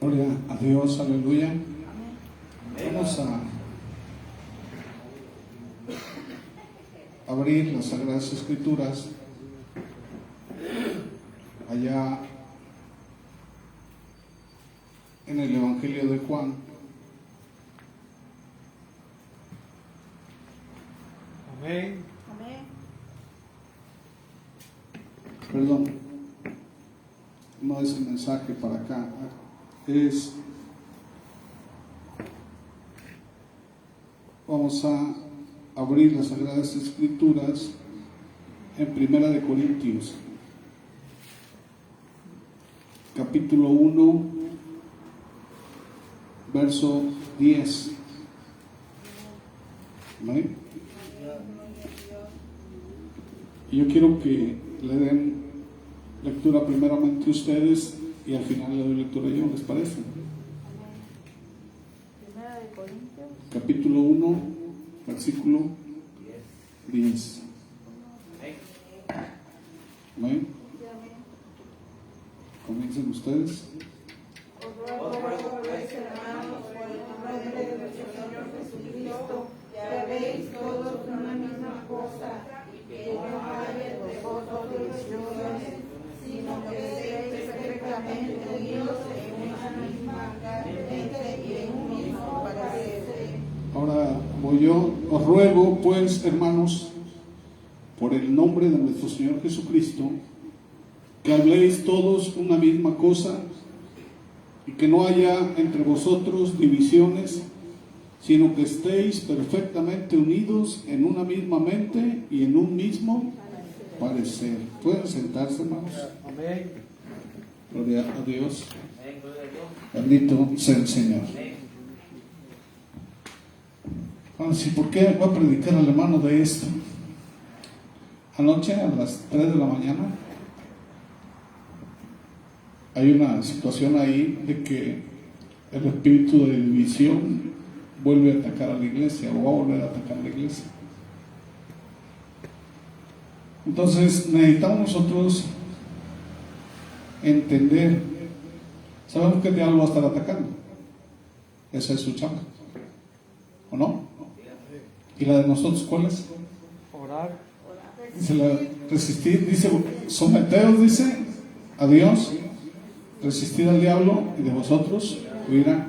Gloria a Dios, aleluya. Vamos a abrir las Sagradas Escrituras allá en el Evangelio de Juan. Amén. Perdón, no es el mensaje para acá, vamos a abrir las Sagradas Escrituras en Primera de Corintios, capítulo 1, verso 10. ¿Amén? Y yo quiero que le den lectura primeramente ustedes y al final le doy lectura yo, ¿les parece? Primera de Corintios. Capítulo 1, versículo 10. ¿Amén? Comiencen ustedes. Os ruego, pues, hermanos, por el nombre de nuestro Señor Jesucristo, que habéis todos una misma cosa, y que no haya entre vosotros divisiones, sino que estéis perfectamente unidos en una misma mente y en un mismo parecer. Ahora voy yo. Os ruego, pues, hermanos, por el nombre de nuestro Señor Jesucristo, que habléis todos una misma cosa y que no haya entre vosotros divisiones, sino que estéis perfectamente unidos en una misma mente y en un mismo parecer. ¿Pueden sentarse, hermanos? Amén. Gloria a Dios. Bendito sea el Señor. Ahora sí, ¿por qué voy a predicar al hermano de esto? Anoche a las 3 de la mañana hay una situación ahí de que el espíritu de división vuelve a atacar a la iglesia o va a volver a atacar a la iglesia. Entonces necesitamos nosotros entender, sabemos que el diablo va a estar atacando, esa es su chamba, ¿o no? ¿Y la de nosotros cuál es? Orar. Dice resistir, dice someteos, dice a Dios, resistir al diablo y de vosotros huirá.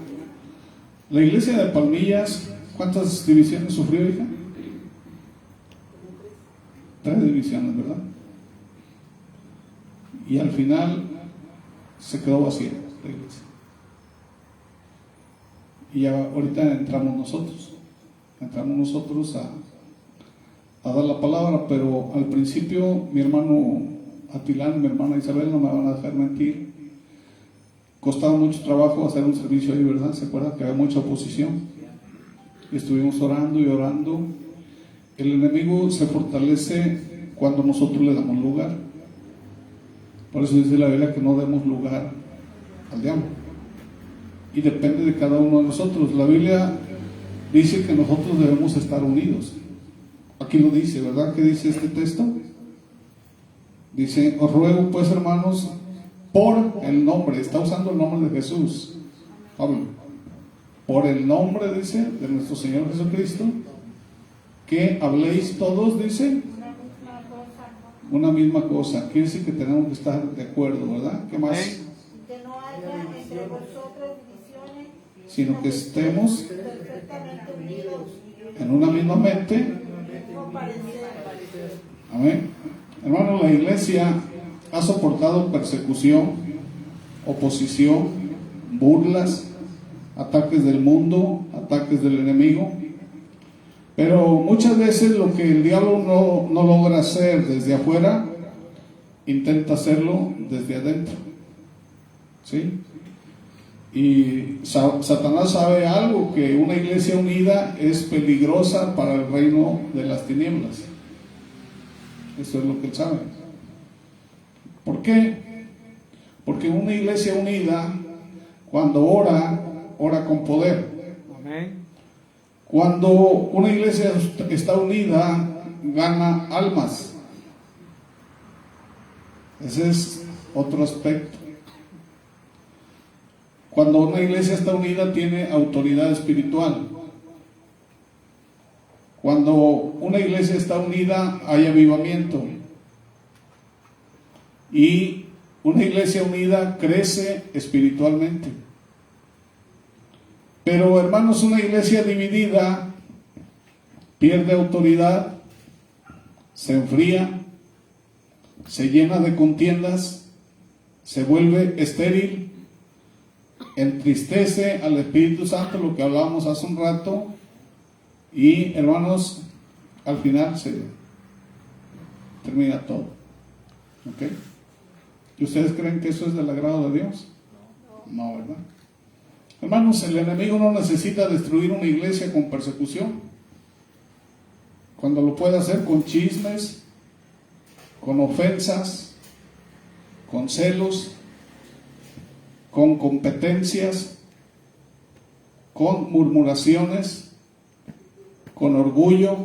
La iglesia de Palmillas, ¿cuántas divisiones sufrió, hija? 3 divisiones, ¿verdad? Y al final se quedó vacía la iglesia. Y ya ahorita entramos nosotros a dar la palabra, pero al principio mi hermano Atilán, mi hermana Isabel, no me van a dejar mentir, costaba mucho trabajo hacer un servicio ahí, ¿verdad? ¿Se acuerdan que había mucha oposición? Y estuvimos orando y orando. El enemigo se fortalece cuando nosotros le damos lugar. Por eso dice la Biblia que no demos lugar al diablo. Y depende de cada uno de nosotros. La Biblia dice que nosotros debemos estar unidos. Aquí lo dice, ¿verdad? ¿Qué dice este texto? Dice, os ruego pues, hermanos, por el nombre, está usando el nombre de Jesús, Pablo, por el nombre, dice, de nuestro Señor Jesucristo, que habléis todos, dice, una misma cosa. Quiere decir que tenemos que estar de acuerdo, ¿verdad? ¿Qué más? Que no haya entre vosotros divisiones, Sino que estemos perfectamente unidos en una misma mente. en un mismo parecer. Amén. Hermano, la iglesia ha soportado persecución, oposición, burlas, ataques del mundo, ataques del enemigo, pero muchas veces lo que el diablo no logra hacer desde afuera, intenta hacerlo desde adentro, ¿sí? Y Satanás sabe algo, que una iglesia unida es peligrosa para el reino de las tinieblas. Eso es lo que él sabe. ¿Por qué? Porque una iglesia unida, cuando ora con poder. Amén. Cuando una iglesia está unida, gana almas. Ese es otro aspecto. Cuando una iglesia está unida, tiene autoridad espiritual. Cuando una iglesia está unida, hay avivamiento. Y una iglesia unida crece espiritualmente. Pero, hermanos, una iglesia dividida pierde autoridad, se enfría, se llena de contiendas, se vuelve estéril, entristece al Espíritu Santo, lo que hablábamos hace un rato, y, hermanos, al final se termina todo. ¿Ok? ¿Y ustedes creen que eso es del agrado de Dios? No, ¿verdad? Hermanos, el enemigo no necesita destruir una iglesia con persecución. Cuando lo puede hacer con chismes, con ofensas, con celos, con competencias, con murmuraciones, con orgullo,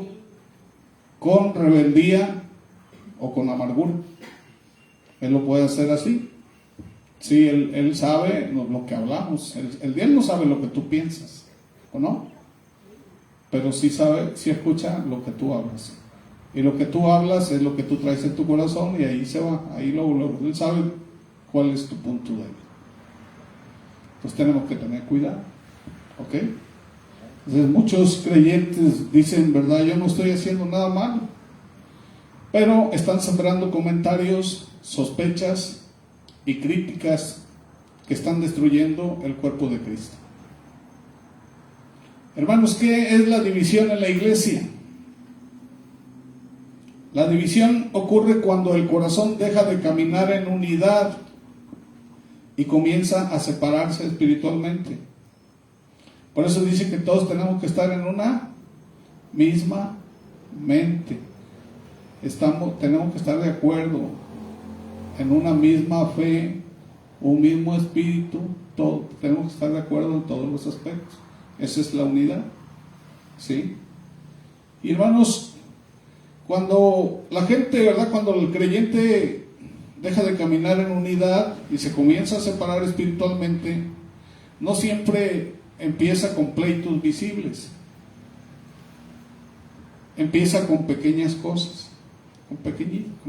con rebeldía o con amargura. Él lo puede hacer así. Sí, él sabe lo que hablamos. Él no sabe lo que tú piensas, ¿o no? Pero sí sabe, sí escucha lo que tú hablas. Y lo que tú hablas es lo que tú traes en tu corazón, y ahí se va. Ahí él sabe cuál es tu punto débil. Pues tenemos que tener cuidado. ¿Ok? Entonces muchos creyentes dicen, ¿verdad? Yo no estoy haciendo nada malo. Pero están sembrando comentarios, sospechas y críticas que están destruyendo el cuerpo de Cristo. Hermanos, ¿qué es la división en la iglesia? La división ocurre cuando el corazón deja de caminar en unidad y comienza a separarse espiritualmente. Por eso dice que todos tenemos que estar en una misma mente. Tenemos que estar de acuerdo en una misma fe, un mismo espíritu, todo. Tenemos que estar de acuerdo en todos los aspectos. Esa es la unidad, ¿sí? Y hermanos, cuando la gente, ¿verdad? Cuando el creyente deja de caminar en unidad y se comienza a separar espiritualmente, no siempre empieza con pleitos visibles. Empieza con pequeñas cosas, con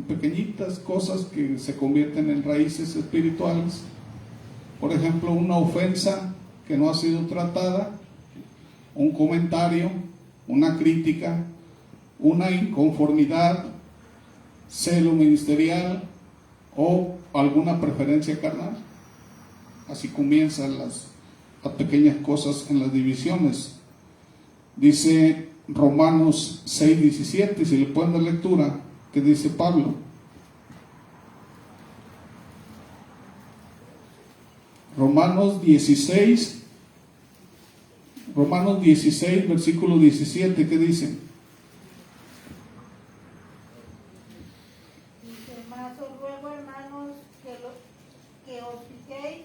pequeñitas cosas que se convierten en raíces espirituales. Por ejemplo, una ofensa que no ha sido tratada, un comentario, una crítica, una inconformidad, celo ministerial o alguna preferencia carnal. Así comienzan las pequeñas cosas en las divisiones. Dice Romanos 6:17, si le pueden dar lectura, que dice Pablo. Romanos 16, versículo 17, ¿qué dice? Dice, mas os ruego, hermanos, que os fijéis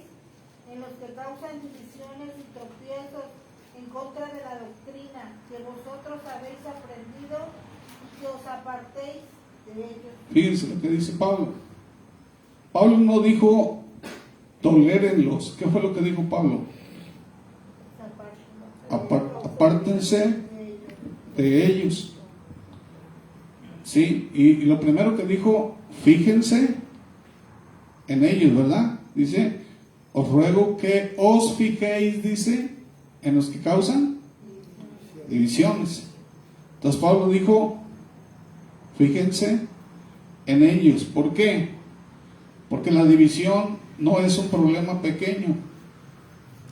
en los que causan divisiones y tropiezos en contra de la doctrina que vosotros habéis aprendido, y que os apartéis de ellos. Fíjense lo que dice Pablo. Pablo no dijo tolérenlos. ¿Qué fue lo que dijo Pablo? Apártense de ellos. Sí, y lo primero que dijo, fíjense en ellos, ¿verdad? Dice, os ruego que os fijéis, dice, en los que causan divisiones. Entonces Pablo dijo, fíjense en ellos. ¿Por qué? Porque la división no es un problema pequeño,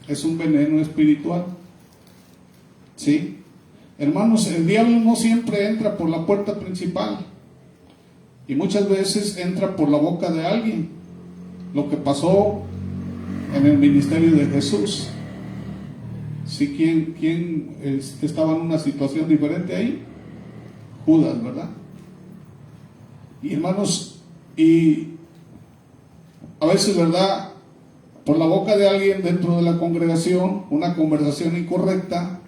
es un veneno espiritual. ¿Sí? Hermanos, el diablo no siempre entra por la puerta principal, y muchas veces entra por la boca de alguien. Lo que pasó en el ministerio de Jesús. ¿Sí? ¿Quién estaba en una situación diferente ahí? Judas, ¿verdad? Y hermanos, y a veces, ¿verdad? Por la boca de alguien dentro de la congregación, una conversación incorrecta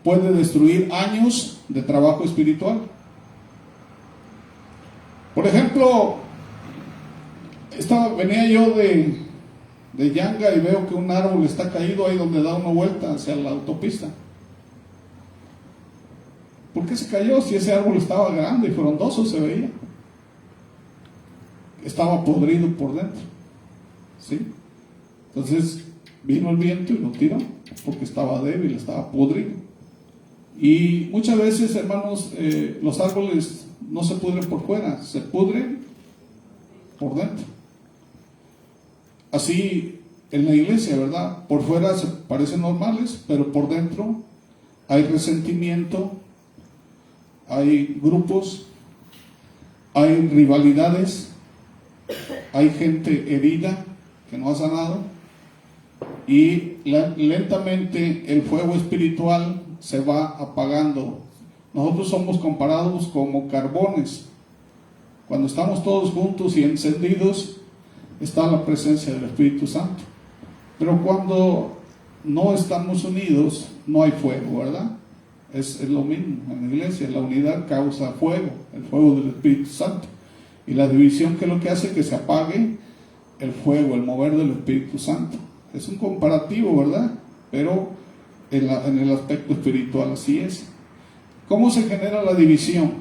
puede destruir años de trabajo espiritual. Por ejemplo, venía yo de Yanga y veo que un árbol está caído ahí donde da una vuelta hacia la autopista. ¿Por qué se cayó si ese árbol estaba grande y frondoso se veía? Estaba podrido por dentro, ¿sí? Entonces vino el viento y lo tiró porque estaba débil, estaba podrido. Y muchas veces, hermanos, los árboles no se pudren por fuera, se pudren por dentro. Así en la iglesia, ¿verdad? Por fuera se parecen normales, pero por dentro hay resentimiento, hay grupos, hay rivalidades, hay gente herida que no ha sanado, y lentamente el fuego espiritual se va apagando. Nosotros somos comparados como carbones. Cuando estamos todos juntos y encendidos, está la presencia del Espíritu Santo. Pero cuando no estamos unidos, no hay fuego, ¿verdad? Es lo mismo en la iglesia. La unidad causa fuego, el fuego del Espíritu Santo. Y la división, que es lo que hace que se apague el fuego, el mover del Espíritu Santo. Es un comparativo, ¿verdad? Pero en el aspecto espiritual así es. ¿Cómo se genera la división?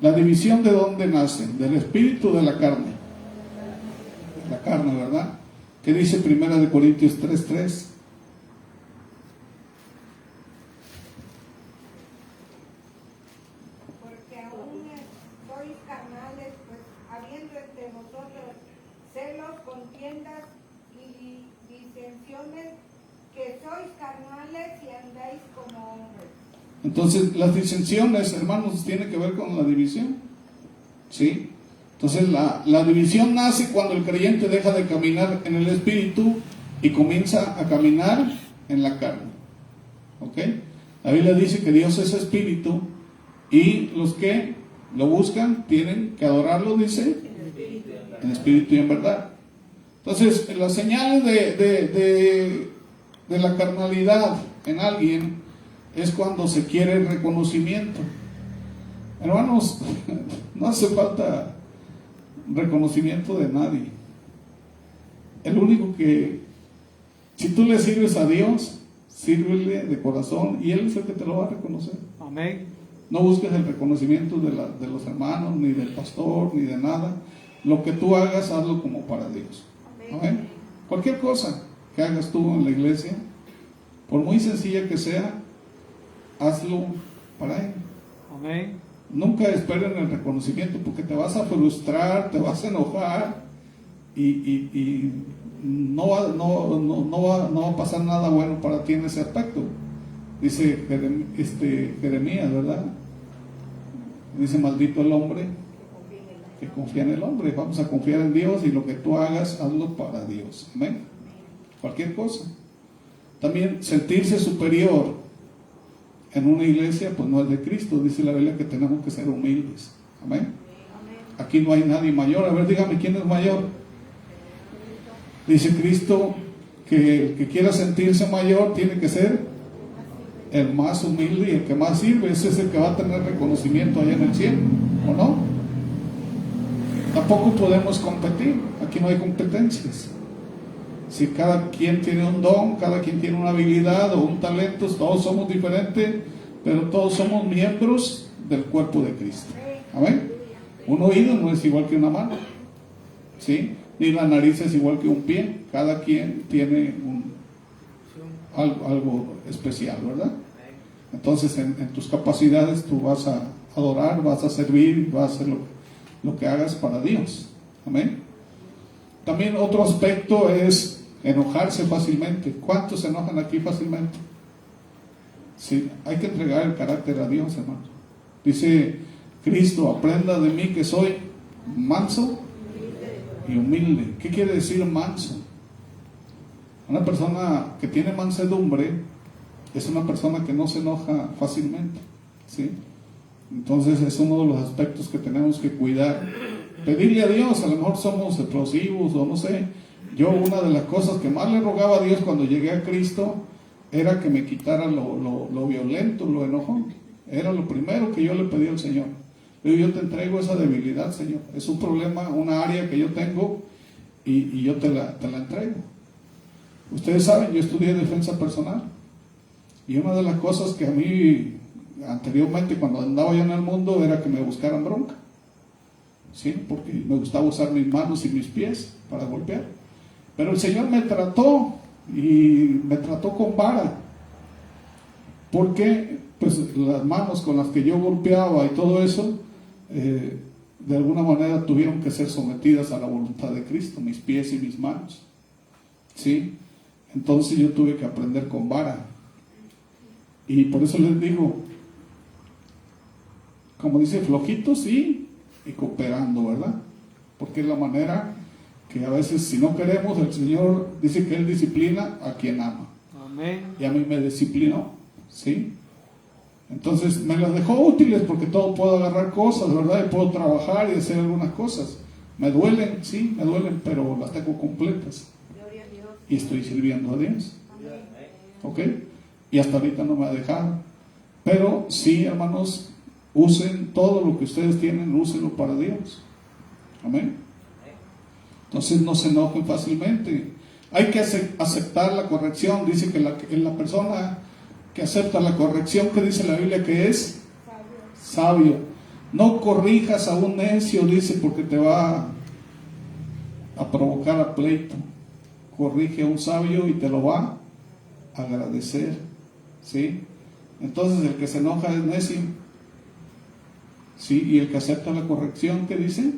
La división, ¿de dónde nace? ¿Del espíritu o de la carne? La carne, ¿verdad? ¿Qué dice 1 Corintios 3:3? Porque aún sois carnales, pues habiendo entre vosotros celos, contiendas y disensiones, que sois carnales y andáis como hombres. Entonces, las disensiones, hermanos, tienen que ver con la división, ¿sí? Entonces, la división nace cuando el creyente deja de caminar en el espíritu y comienza a caminar en la carne, ¿ok? La Biblia dice que Dios es espíritu y los que lo buscan tienen que adorarlo, dice, en espíritu y en verdad. Entonces, las señales de la carnalidad en alguien es cuando se quiere el reconocimiento. Hermanos, no hace falta reconocimiento de nadie. El único que, si tú le sirves a Dios, sírvele de corazón y Él es el que te lo va a reconocer. Amén. No busques el reconocimiento de los hermanos, ni del pastor, ni de nada. Lo que tú hagas, hazlo como para Dios. Amén. Cualquier cosa que hagas tú en la iglesia, por muy sencilla que sea, hazlo para Él. Amén. Nunca esperen el reconocimiento, porque te vas a frustrar, te vas a enojar y no va a pasar nada bueno para ti en ese aspecto. Dice Jeremías, ¿verdad? Dice: maldito el hombre que confía en el hombre. Vamos a confiar en Dios, y lo que tú hagas, hazlo para Dios. Amén. Cualquier cosa. También sentirse superior en una iglesia, pues no es de Cristo. Dice la Biblia que tenemos que ser humildes. Amén. Aquí no hay nadie mayor. A ver, dígame, ¿quién es mayor? Dice Cristo que el que quiera sentirse mayor tiene que ser el más humilde y el que más sirve. Ese es el que va a tener reconocimiento allá en el cielo, ¿o no? Tampoco podemos competir. Aquí no hay competencias. Si cada quien tiene un don, cada quien tiene una habilidad o un talento, todos somos diferentes, pero todos somos miembros del cuerpo de Cristo. Amén. Un oído no es igual que una mano, ¿sí? Ni la nariz es igual que un pie. Cada quien tiene algo especial, ¿verdad? Entonces, en tus capacidades tú vas a adorar, vas a servir, vas a hacer lo que hagas para Dios. Amén. También otro aspecto es enojarse fácilmente. ¿Cuántos se enojan aquí fácilmente? Sí, hay que entregar el carácter a Dios, hermano. Dice Cristo: aprenda de mí que soy manso y humilde. ¿Qué quiere decir manso? Una persona que tiene mansedumbre es una persona que no se enoja fácilmente, ¿sí? Entonces es uno de los aspectos que tenemos que cuidar. Pedirle a Dios. A lo mejor somos explosivos o no sé. Yo, una de las cosas que más le rogaba a Dios cuando llegué a Cristo era que me quitara lo violento, lo enojón. Era lo primero que yo le pedí al Señor. Yo te entrego esa debilidad, Señor. Es un problema, una área que yo tengo, y yo te la entrego. Ustedes saben, yo estudié defensa personal, y una de las cosas que a mí anteriormente cuando andaba yo en el mundo era que me buscaran bronca, ¿sí? Porque me gustaba usar mis manos y mis pies para golpear, pero el Señor me trató y me trató con vara, porque pues las manos con las que yo golpeaba y todo eso de alguna manera tuvieron que ser sometidas a la voluntad de Cristo, mis pies y mis manos, ¿sí? Entonces yo tuve que aprender con vara, y por eso les digo, como dice, flojitos sí, y cooperando, ¿verdad? Porque es la manera que a veces, si no queremos, el Señor dice que Él disciplina a quien ama. Amén. Y a mí me disciplinó, ¿sí? Entonces me las dejó útiles, porque todo puedo agarrar cosas, ¿verdad? Y puedo trabajar y hacer algunas cosas. Me duelen, sí, me duelen, pero las tengo completas. Y estoy sirviendo a Dios. ¿Ok? Y hasta ahorita no me ha dejado. Pero sí, hermanos, usen todo lo que ustedes tienen, úsenlo para Dios. Amén. Entonces no se enojen fácilmente. Hay que aceptar la corrección. Dice que la persona que acepta la corrección, que dice la Biblia que es sabio. No corrijas a un necio, dice, porque te va a provocar a pleito. Corrige a un sabio y te lo va a agradecer, ¿sí? Entonces el que se enoja es necio, ¿sí? Y el que acepta la corrección, ¿qué dice?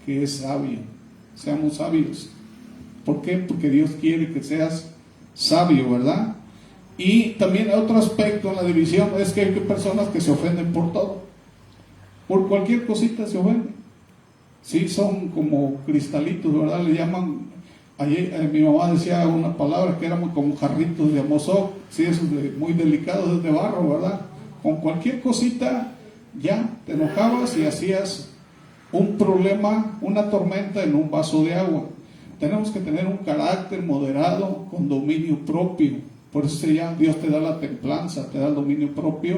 Que es sabio. Seamos sabios. ¿Por qué? Porque Dios quiere que seas sabio, ¿verdad? Y también otro aspecto en la división es que hay personas que se ofenden por todo. Por cualquier cosita se ofenden. Sí, son como cristalitos, ¿verdad? Le llaman, ayer, mi mamá decía una palabra que era muy como jarritos de amozoc, sí, esos muy delicados, de barro, ¿verdad? Con cualquier cosita ya te enojabas y hacías un problema, una tormenta en un vaso de agua. Tenemos que tener un carácter moderado, con dominio propio. Por eso ya Dios te da la templanza, te da el dominio propio,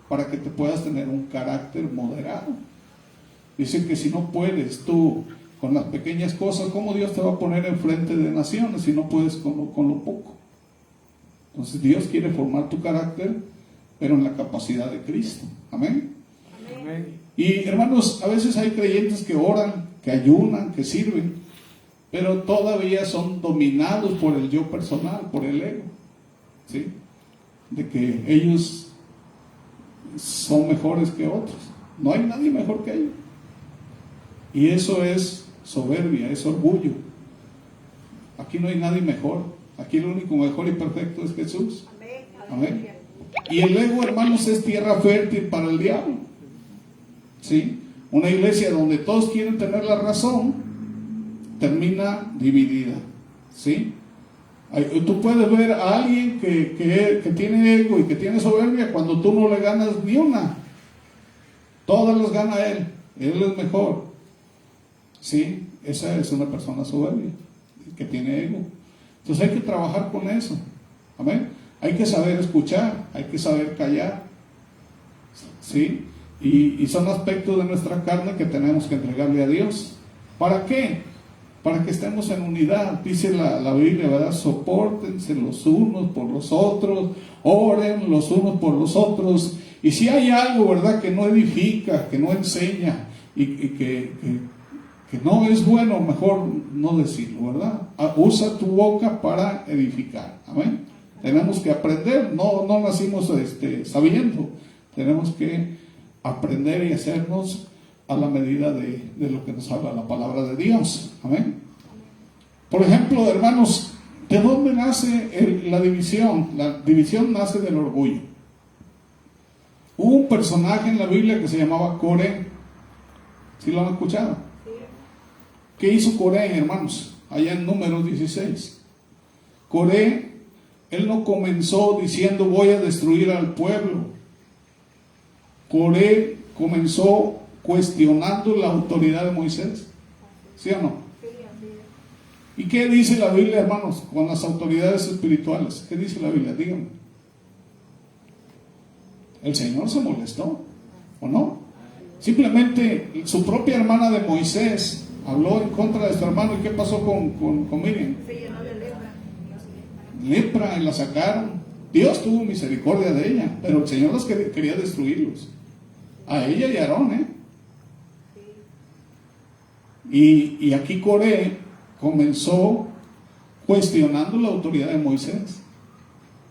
para que te puedas tener un carácter moderado. Dice que si no puedes tú con las pequeñas cosas, ¿cómo Dios te va a poner enfrente de naciones si no puedes con lo poco? Entonces Dios quiere formar tu carácter, pero en la capacidad de Cristo. Amén. Amén. Y hermanos, a veces hay creyentes que oran, que ayunan, que sirven, pero todavía son dominados por el yo personal, por el ego, ¿sí? De que ellos son mejores que otros. No hay nadie mejor que ellos. Y eso es soberbia, es orgullo. Aquí no hay nadie mejor. Aquí el único mejor y perfecto es Jesús. Amén. Y el ego, hermanos, es tierra fértil para el diablo. ¿Sí? Una iglesia donde todos quieren tener la razón termina dividida. ¿Sí? Tú puedes ver a alguien que tiene ego y que tiene soberbia cuando tú no le ganas ni una. Todas las gana él. Él es mejor. ¿Sí? Esa es una persona soberbia, que tiene ego. Entonces hay que trabajar con eso. Amén. Hay que saber escuchar, hay que saber callar. ¿Sí? Y son aspectos de nuestra carne que tenemos que entregarle a Dios. ¿Para qué? Para que estemos en unidad. Dice la Biblia, ¿verdad? Sopórtense los unos por los otros, oren los unos por los otros. Y si hay algo, ¿verdad?, que no edifica, que no enseña y que no es bueno, mejor no decirlo, ¿verdad? Usa tu boca para edificar. Amén. Tenemos que aprender, no nacimos sabiendo. Tenemos que aprender y hacernos a la medida de lo que nos habla la palabra de Dios. Amén. Por ejemplo, hermanos, ¿de dónde nace la división? La división nace del orgullo. Hubo un personaje en la Biblia que se llamaba Coré. ¿Sí lo han escuchado? ¿Qué hizo Coré, hermanos? Allá en Números 16. Coré, él no comenzó diciendo voy a destruir al pueblo. Coré comenzó cuestionando la autoridad de Moisés. ¿Sí o no? ¿Y qué dice la Biblia, hermanos, con las autoridades espirituales? ¿Qué dice la Biblia? Díganme. El Señor se molestó, ¿o no? Simplemente su propia hermana de Moisés, habló en contra de su hermano. ¿Y qué pasó con Miriam? Se llenó de lepra. Lepra, y la sacaron. Dios tuvo misericordia de ella, pero el Señor quería destruirlos. A ella y a Aarón, Y aquí Coré comenzó cuestionando la autoridad de Moisés.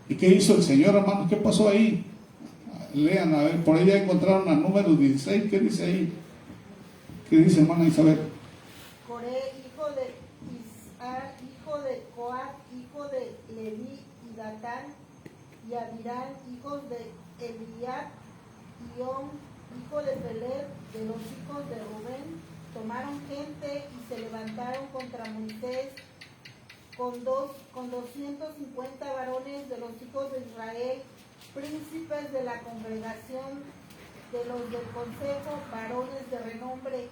¿Y qué hizo el Señor, hermano? ¿Qué pasó ahí? Lean, a ver, por ahí ya encontraron a número 16. ¿Qué dice ahí? ¿Qué dice, hermana Isabel? Coré, hijo de Isar, hijo de Coat, hijo de Leví y Datán y Abirán, hijos de Eliab y On, hijo de Peler, de los hijos de Rubén, tomaron gente y se levantaron contra Moisés con 250 varones de los hijos de Israel, príncipes de la congregación, de los del consejo, varones de renombre,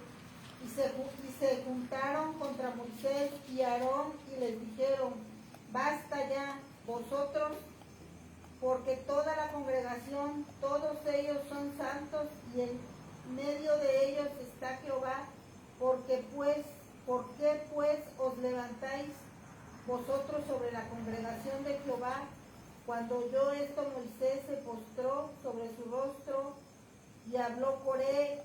y se juntaron contra Moisés y Aarón y les dijeron: basta ya vosotros, porque toda la congregación, todos ellos son santos, y en medio de ellos está Jehová. ¿Por qué pues os levantáis vosotros sobre la congregación de Jehová? Cuando oyó esto, Moisés se postró sobre su rostro, y habló Coré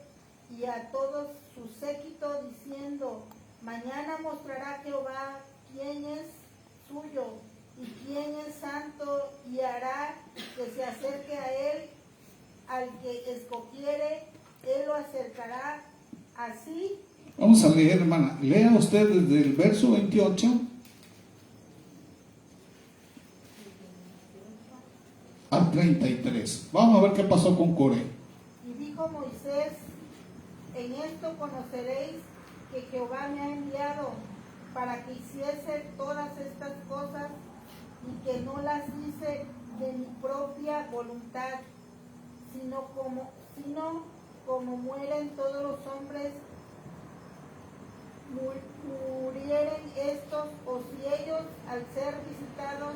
y a todos su séquito, diciendo: mañana mostrará Jehová quién es suyo y quién es santo, y hará que se acerque a él. Al que escogiere, él lo acercará. Así. Vamos a leer, hermana. Lea usted desde el verso 28 al 33. Vamos a ver qué pasó con Coré. Y dijo Moisés: en esto conoceréis que Jehová me ha enviado para que hiciese todas estas cosas, y que no las hice de mi propia voluntad, sino como mueren todos los hombres, murieren estos, o si ellos al ser visitados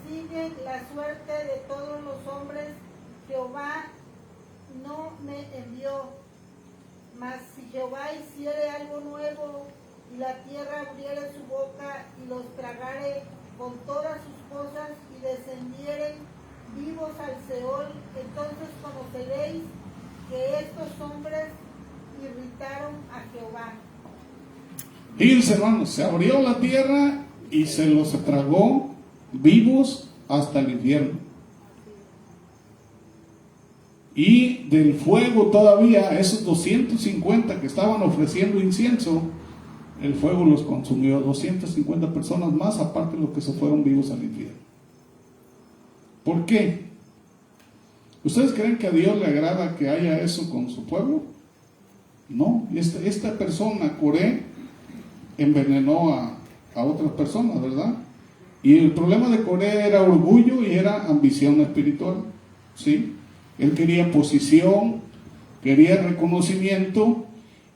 siguen la suerte de todos los hombres. Jehová no me envió. Mas si Jehová hiciere algo nuevo, y la tierra abriere su boca y los tragare con todas sus cosas, y descendieren vivos al Seol, entonces conoceréis que estos hombres irritaron a Jehová. Fíjense, hermanos, se abrió la tierra y se los tragó vivos hasta el infierno. Y del fuego todavía, esos 250 que estaban ofreciendo incienso, el fuego los consumió. 250 personas más, aparte de los que se fueron vivos al infierno. ¿Por qué? ¿Ustedes creen que a Dios le agrada que haya eso con su pueblo? No. Esta persona, Coré, envenenó a otras personas, ¿verdad? Y el problema de Coré era orgullo y era ambición espiritual, ¿sí? Él quería posición, quería reconocimiento,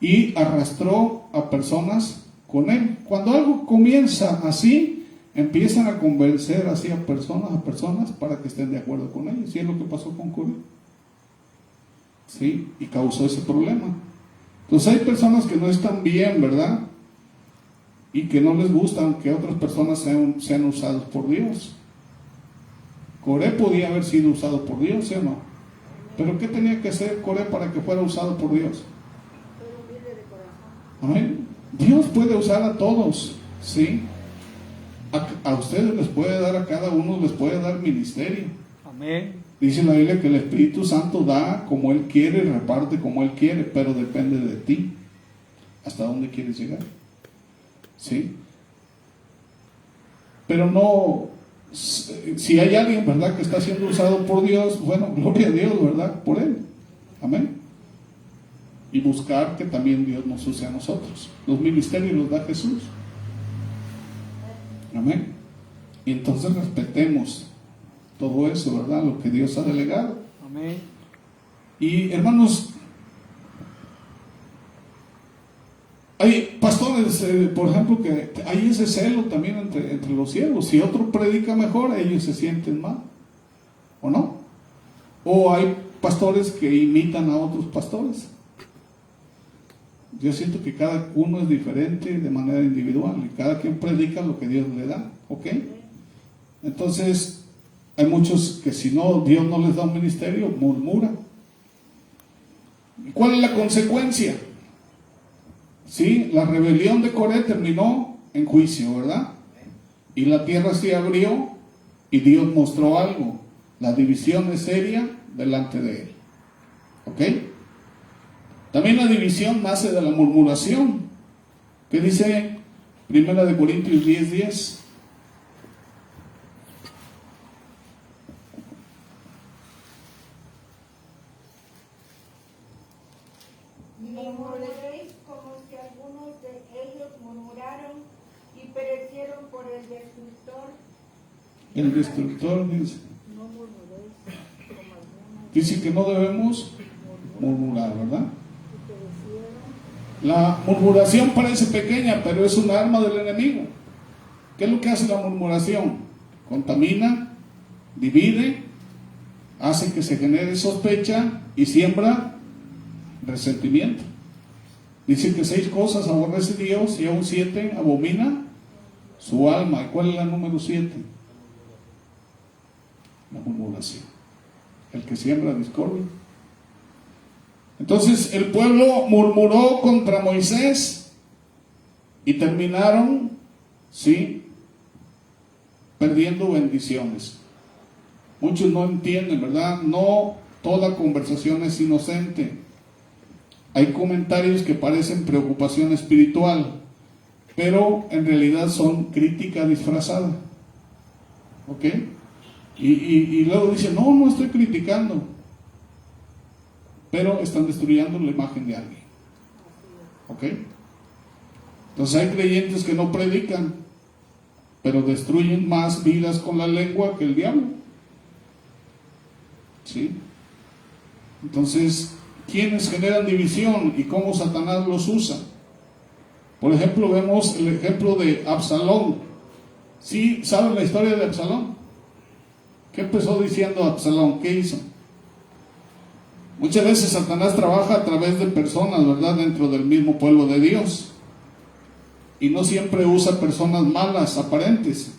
y arrastró a personas con él. Cuando algo comienza así, empiezan a convencer así a personas para que estén de acuerdo con ellos. Y es lo que pasó con Coré, ¿sí? Y causó ese problema. Entonces hay personas que no están bien, ¿verdad? Y que no les gustan que otras personas sean usadas por Dios. Coré podía haber sido usado por Dios, ¿sí o no? Pero ¿qué tenía que hacer Coré para que fuera usado por Dios? Amén. Dios puede usar a todos, ¿sí? A ustedes les puede dar, a cada uno les puede dar ministerio. Amén. Dice la Biblia que el Espíritu Santo da como Él quiere, reparte como Él quiere, pero depende de ti. ¿Hasta dónde quieres llegar? ¿Sí? Pero no, si hay alguien, ¿verdad?, que está siendo usado por Dios, bueno, gloria a Dios, ¿verdad?, por Él. Amén. Y buscar que también Dios nos use a nosotros. Los ministerios los da Jesús. Amén. Y entonces respetemos todo eso, ¿verdad?, lo que Dios ha delegado. Amén. Y hermanos, hay pastores, por ejemplo, que hay ese celo también entre los siervos. Si otro predica mejor, ellos se sienten mal, ¿o no? O hay pastores que imitan a otros pastores. Yo siento que cada uno es diferente de manera individual y cada quien predica lo que Dios le da, ¿ok? Entonces, hay muchos que si no, Dios no les da un ministerio, murmuran. ¿Y cuál es la consecuencia? Sí, la rebelión de Coré terminó en juicio, ¿verdad? Y la tierra se abrió y Dios mostró algo. La división es seria delante de él. ¿Ok? También la división nace de la murmuración. ¿Qué dice 1 Corintios 10:10? Ni murmuréis como si algunos de ellos murmuraron y perecieron por el destructor. El destructor dice. No murmuréis como algunos Dice que no debemos murmurar, ¿verdad? y perecieron. La murmuración parece pequeña, pero es un arma del enemigo. ¿Qué es lo que hace la murmuración? Contamina, divide, hace que se genere sospecha y siembra resentimiento. Dice que 6 cosas aborrece Dios y aún 7 abomina su alma. ¿Y cuál es la número 7? La murmuración. El que siembra discordia. Entonces el pueblo murmuró contra Moisés y terminaron, sí, perdiendo bendiciones. Muchos no entienden, ¿verdad? No toda conversación es inocente. Hay comentarios que parecen preocupación espiritual, pero en realidad son crítica disfrazada. ¿Ok? Y luego dicen, no estoy criticando, pero están destruyendo la imagen de alguien. ¿Ok? Entonces hay creyentes que no predican, pero destruyen más vidas con la lengua que el diablo. ¿Sí? Entonces, ¿quiénes generan división y cómo Satanás los usa? Por ejemplo, vemos el ejemplo de Absalón. ¿Sí saben la historia de Absalón? ¿Qué empezó diciendo Absalón? ¿Qué hizo? Muchas veces Satanás trabaja a través de personas, ¿verdad? Dentro del mismo pueblo de Dios. Y no siempre usa personas malas, aparentes.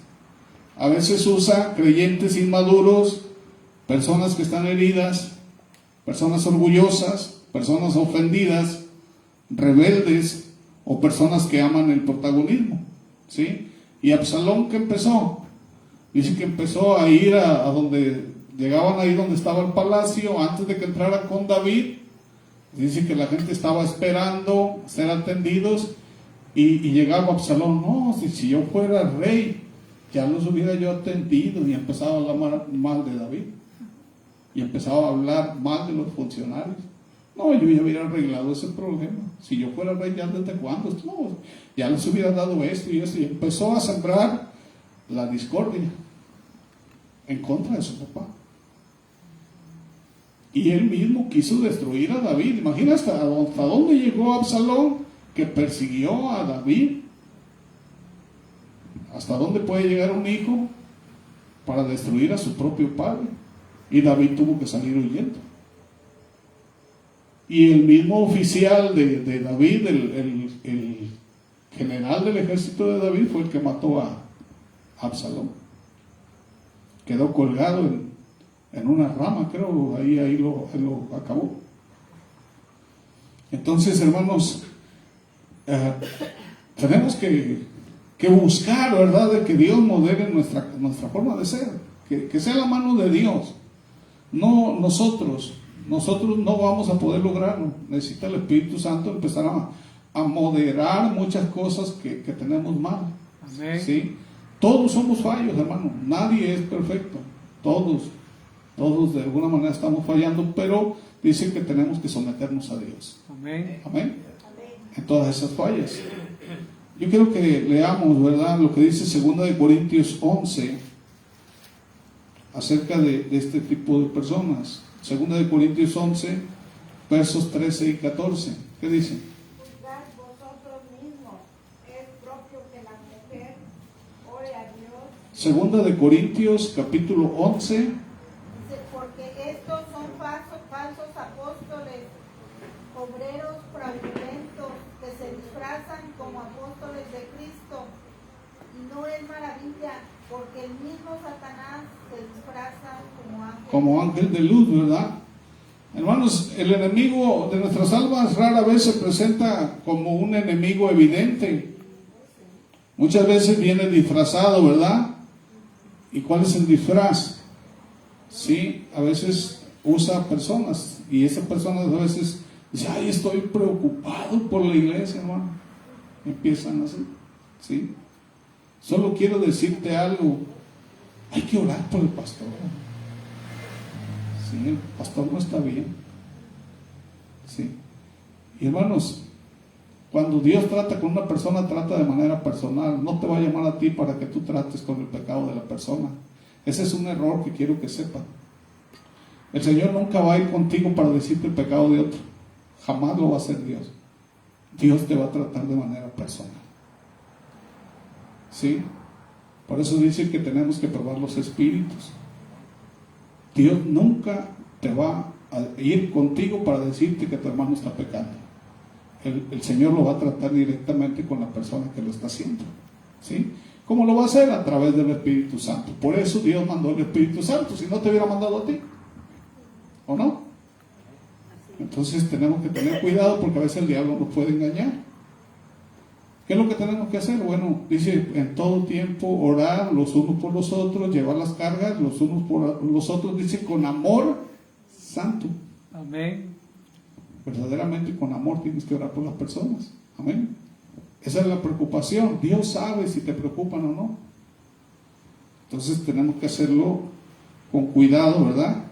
A veces usa creyentes inmaduros, personas que están heridas, personas orgullosas, personas ofendidas, rebeldes o personas que aman el protagonismo. ¿Sí? Y Absalón, ¿qué empezó? Dice que empezó a ir a donde llegaban, ahí donde estaba el palacio, antes de que entrara con David. Dice que la gente estaba esperando ser atendidos y llegaba Absalón. No, si yo fuera rey, ya los hubiera yo atendido. Y empezaba a hablar mal de David. Y empezaba a hablar mal de los funcionarios. No, yo ya hubiera arreglado ese problema. Si yo fuera rey, ya desde cuándo. No, ya les hubiera dado esto y esto. Y empezó a sembrar la discordia en contra de su papá. Y él mismo quiso destruir a David. Imagina hasta dónde llegó Absalón, que persiguió a David. Hasta dónde puede llegar un hijo para destruir a su propio padre. Y David tuvo que salir huyendo. Y el mismo oficial de David, el general del ejército de David, fue el que mató a Absalón. Quedó colgado en una rama, creo, ahí lo acabó. Entonces, hermanos, tenemos que buscar, ¿verdad?, de que Dios modele nuestra forma de ser, que sea la mano de Dios, no nosotros no vamos a poder lograrlo. Necesita el Espíritu Santo empezar a moderar muchas cosas que tenemos mal. Amén. ¿Sí? Todos somos fallos, hermano, nadie es perfecto, todos de alguna manera estamos fallando, pero dice que tenemos que someternos a Dios. Amén. Amén. En todas esas fallas. Yo quiero que leamos, ¿verdad?, lo que dice 2 Corintios 11 acerca de este tipo de personas. 2 Corintios 11, versos 13 y 14. ¿Qué dice? Juzgad vosotros mismos, es propio que la mujer ore a Dios. 2 Corintios capítulo 11. Dice, porque estos son falsos apóstoles, obreros fraudulentos, disfrazan como apóstoles de Cristo. Y no es maravilla, porque el mismo Satanás se disfraza como ángel de luz, ¿verdad? Hermanos, el enemigo de nuestras almas rara vez se presenta como un enemigo evidente. Muchas veces viene disfrazado, ¿verdad? ¿Y cuál es el disfraz? Sí, a veces usa personas, y esas personas a veces dicen, ay, estoy preocupado por la iglesia, hermano. Empiezan así, ¿sí? Solo quiero decirte algo, hay que orar por el pastor. Sí, el pastor no está bien. Sí. Y hermanos, cuando Dios trata con una persona, trata de manera personal. No te va a llamar a ti para que tú trates con el pecado de la persona. Ese es un error que quiero que sepan. El Señor nunca va a ir contigo para decirte el pecado de otro. Jamás lo va a hacer Dios. Dios te va a tratar de manera personal. ¿Sí? Por eso dice que tenemos que probar los espíritus. Dios nunca te va a ir contigo para decirte que tu hermano está pecando. El Señor lo va a tratar directamente con la persona que lo está haciendo. ¿Sí? ¿Cómo lo va a hacer? A través del Espíritu Santo. Por eso Dios mandó el Espíritu Santo, si no te hubiera mandado a ti. ¿O no? Entonces tenemos que tener cuidado, porque a veces el diablo nos puede engañar. ¿Qué es lo que tenemos que hacer? Bueno, dice, en todo tiempo orar los unos por los otros, llevar las cargas los unos por los otros, dice, con amor santo. Amén. Verdaderamente con amor tienes que orar por las personas. Amén. Esa es la preocupación. Dios sabe si te preocupan o no. Entonces tenemos que hacerlo con cuidado, ¿verdad?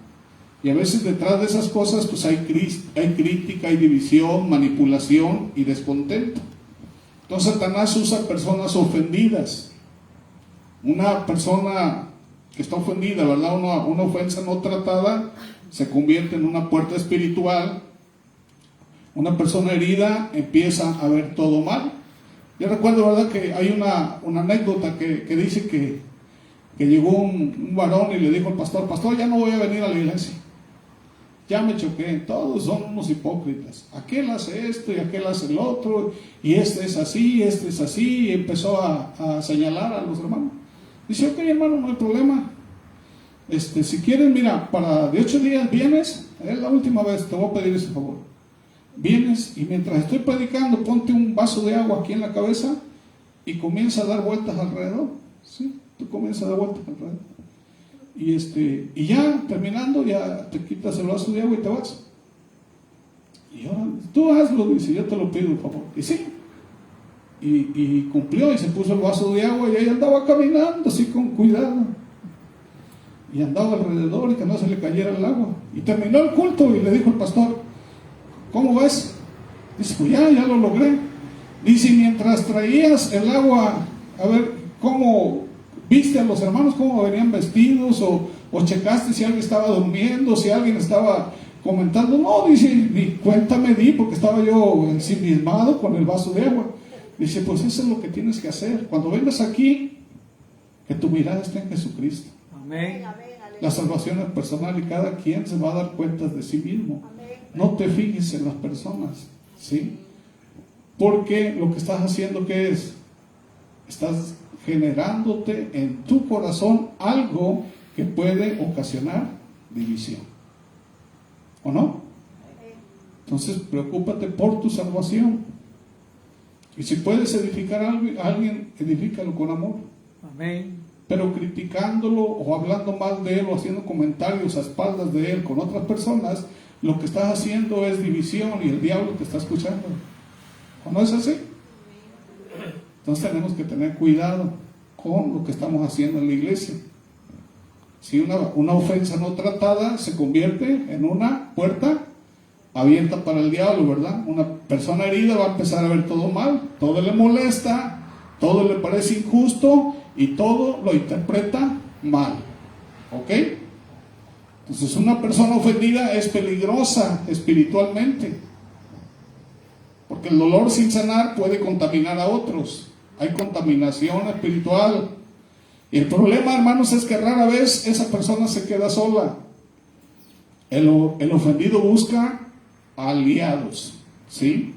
Y a veces detrás de esas cosas pues hay crítica, hay división, manipulación y descontento. Entonces Satanás usa personas ofendidas. Una persona que está ofendida, ¿verdad? Una ofensa no tratada se convierte en una puerta espiritual. Una persona herida empieza a ver todo mal. Yo recuerdo, ¿verdad?, que hay una anécdota que dice que llegó un varón y le dijo al pastor, pastor, ya no voy a venir a la iglesia. Ya me choqué, todos son unos hipócritas. Aquel hace esto y aquel hace el otro, y este es así, y empezó a señalar a los hermanos. Dice, ok, hermano, no hay problema. Si quieres, mira, de 8 días vienes, es la última vez, te voy a pedir ese favor. Vienes y mientras estoy predicando, ponte un vaso de agua aquí en la cabeza y comienza a dar vueltas alrededor. ¿Sí? Tú comienzas a dar vueltas alrededor. Y ya terminando, ya te quitas el vaso de agua y te vas. Y ahora, tú hazlo, dice, yo te lo pido, por favor. Y sí. Y cumplió y se puso el vaso de agua y ahí andaba caminando así con cuidado. Y andaba alrededor y que no se le cayera el agua. Y terminó el culto y le dijo al pastor, ¿cómo ves? Dice, pues ya lo logré. Dice, mientras traías el agua, a ver, ¿cómo viste a los hermanos? ¿Cómo venían vestidos? ¿O checaste si alguien estaba durmiendo? ¿Si alguien estaba comentando? No, dice, ni cuenta me di porque estaba yo ensimismado con el vaso de agua. Dice, pues eso es lo que tienes que hacer. Cuando vengas aquí, que tu mirada esté en Jesucristo. Amén. La salvación es personal y cada quien se va a dar cuenta de sí mismo. No te fijes en las personas, ¿sí? Porque lo que estás haciendo, ¿qué es? Estás generándote en tu corazón algo que puede ocasionar división. ¿O no? Entonces, preocúpate por tu salvación. Y si puedes edificar a alguien, edifícalo con amor. Amén. Pero criticándolo o hablando mal de él o haciendo comentarios a espaldas de él con otras personas, lo que estás haciendo es división y el diablo te está escuchando. ¿O no es así? Entonces tenemos que tener cuidado con lo que estamos haciendo en la iglesia. Si una ofensa no tratada se convierte en una puerta abierta para el diablo, ¿verdad? Una persona herida va a empezar a ver todo mal, todo le molesta, todo le parece injusto y todo lo interpreta mal. ¿Ok? Entonces una persona ofendida es peligrosa espiritualmente, porque el dolor sin sanar puede contaminar a otros. Hay contaminación espiritual. Y el problema, hermanos, es que rara vez esa persona se queda sola. El ofendido busca aliados, ¿sí?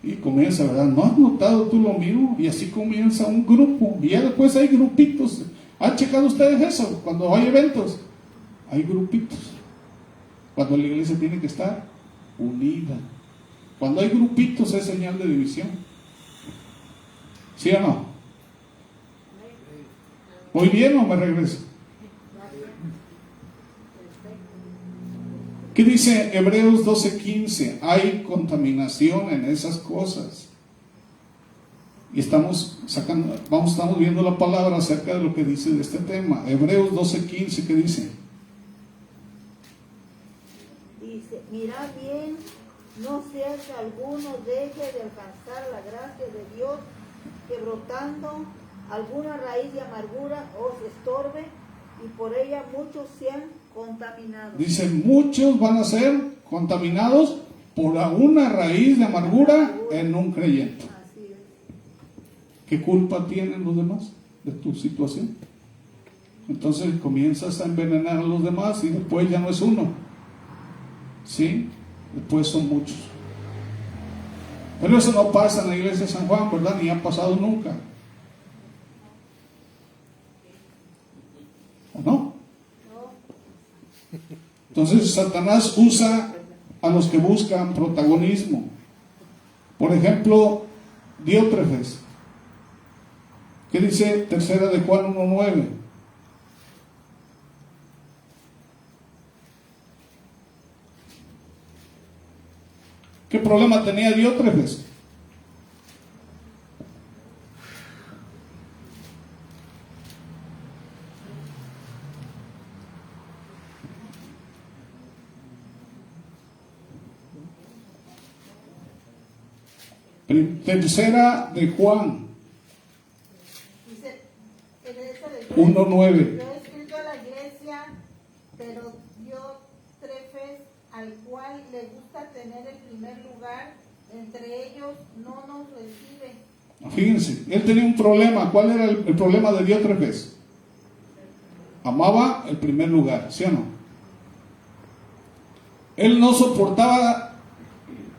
Y comienza, ¿verdad? ¿No has notado tú lo mío? Y así comienza un grupo. Y ya después hay grupitos. ¿Han checado ustedes eso? Cuando hay eventos, hay grupitos. Cuando la iglesia tiene que estar unida. Cuando hay grupitos es señal de división. ¿Sí o no? ¿Voy bien o me regreso? ¿Qué dice Hebreos 12:15? Hay contaminación en esas cosas. Y estamos viendo la palabra acerca de lo que dice de este tema. Hebreos 12:15, ¿qué dice? Dice, mirad bien, no sea que alguno deje de alcanzar la gracia de Dios, que brotando alguna raíz de amargura os estorbe, y por ella muchos sean contaminados. Dice, muchos van a ser contaminados por una raíz de amargura en un creyente. Así es. ¿Qué culpa tienen los demás de tu situación? Entonces comienzas a envenenar a los demás y después ya no es uno. ¿Sí? Después son muchos. Pero eso no pasa en la iglesia de San Juan, ¿verdad? Ni ha pasado nunca. ¿O no? Entonces Satanás usa a los que buscan protagonismo. Por ejemplo, Diótrefes. ¿Qué dice tercera de Juan 1:9? ¿Qué problema tenía Diótrefes? Tercera de Juan Dice, 1:9. Yo he escrito a la iglesia, pero Diótrefes, al cual le gusta tener el primer lugar, entre ellos no nos recibe. Fíjense, él tenía un problema. ¿Cuál era el problema de Diótrefes? Amaba el primer lugar, ¿sí o no? Él no soportaba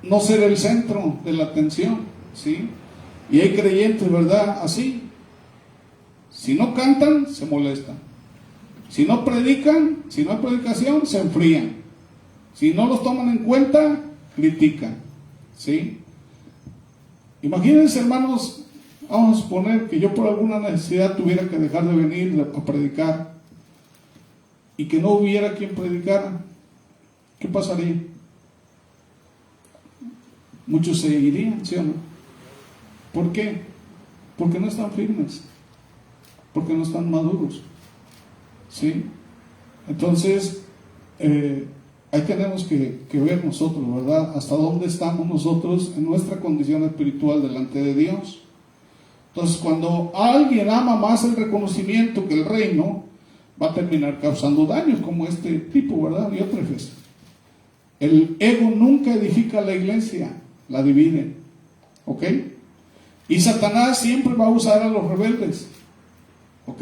no ser el centro de la atención, ¿sí? Y hay creyentes, ¿verdad? Así. Si no cantan, se molestan. Si no predican, si no hay predicación, se enfrían. Si no los toman en cuenta, critican, ¿sí? Imagínense, hermanos, vamos a suponer que yo por alguna necesidad tuviera que dejar de venir a predicar y que no hubiera quien predicara. ¿Qué pasaría? Muchos se irían, ¿sí o no? ¿Por qué? Porque no están firmes, porque no están maduros, ¿sí? Entonces, ahí tenemos que ver nosotros, ¿verdad? Hasta dónde estamos nosotros en nuestra condición espiritual delante de Dios. Entonces, cuando alguien ama más el reconocimiento que el reino, va a terminar causando daños, como este tipo, ¿verdad? Diótrefes. El ego nunca edifica la iglesia, la divide, ¿ok? Y Satanás siempre va a usar a los rebeldes, ¿ok?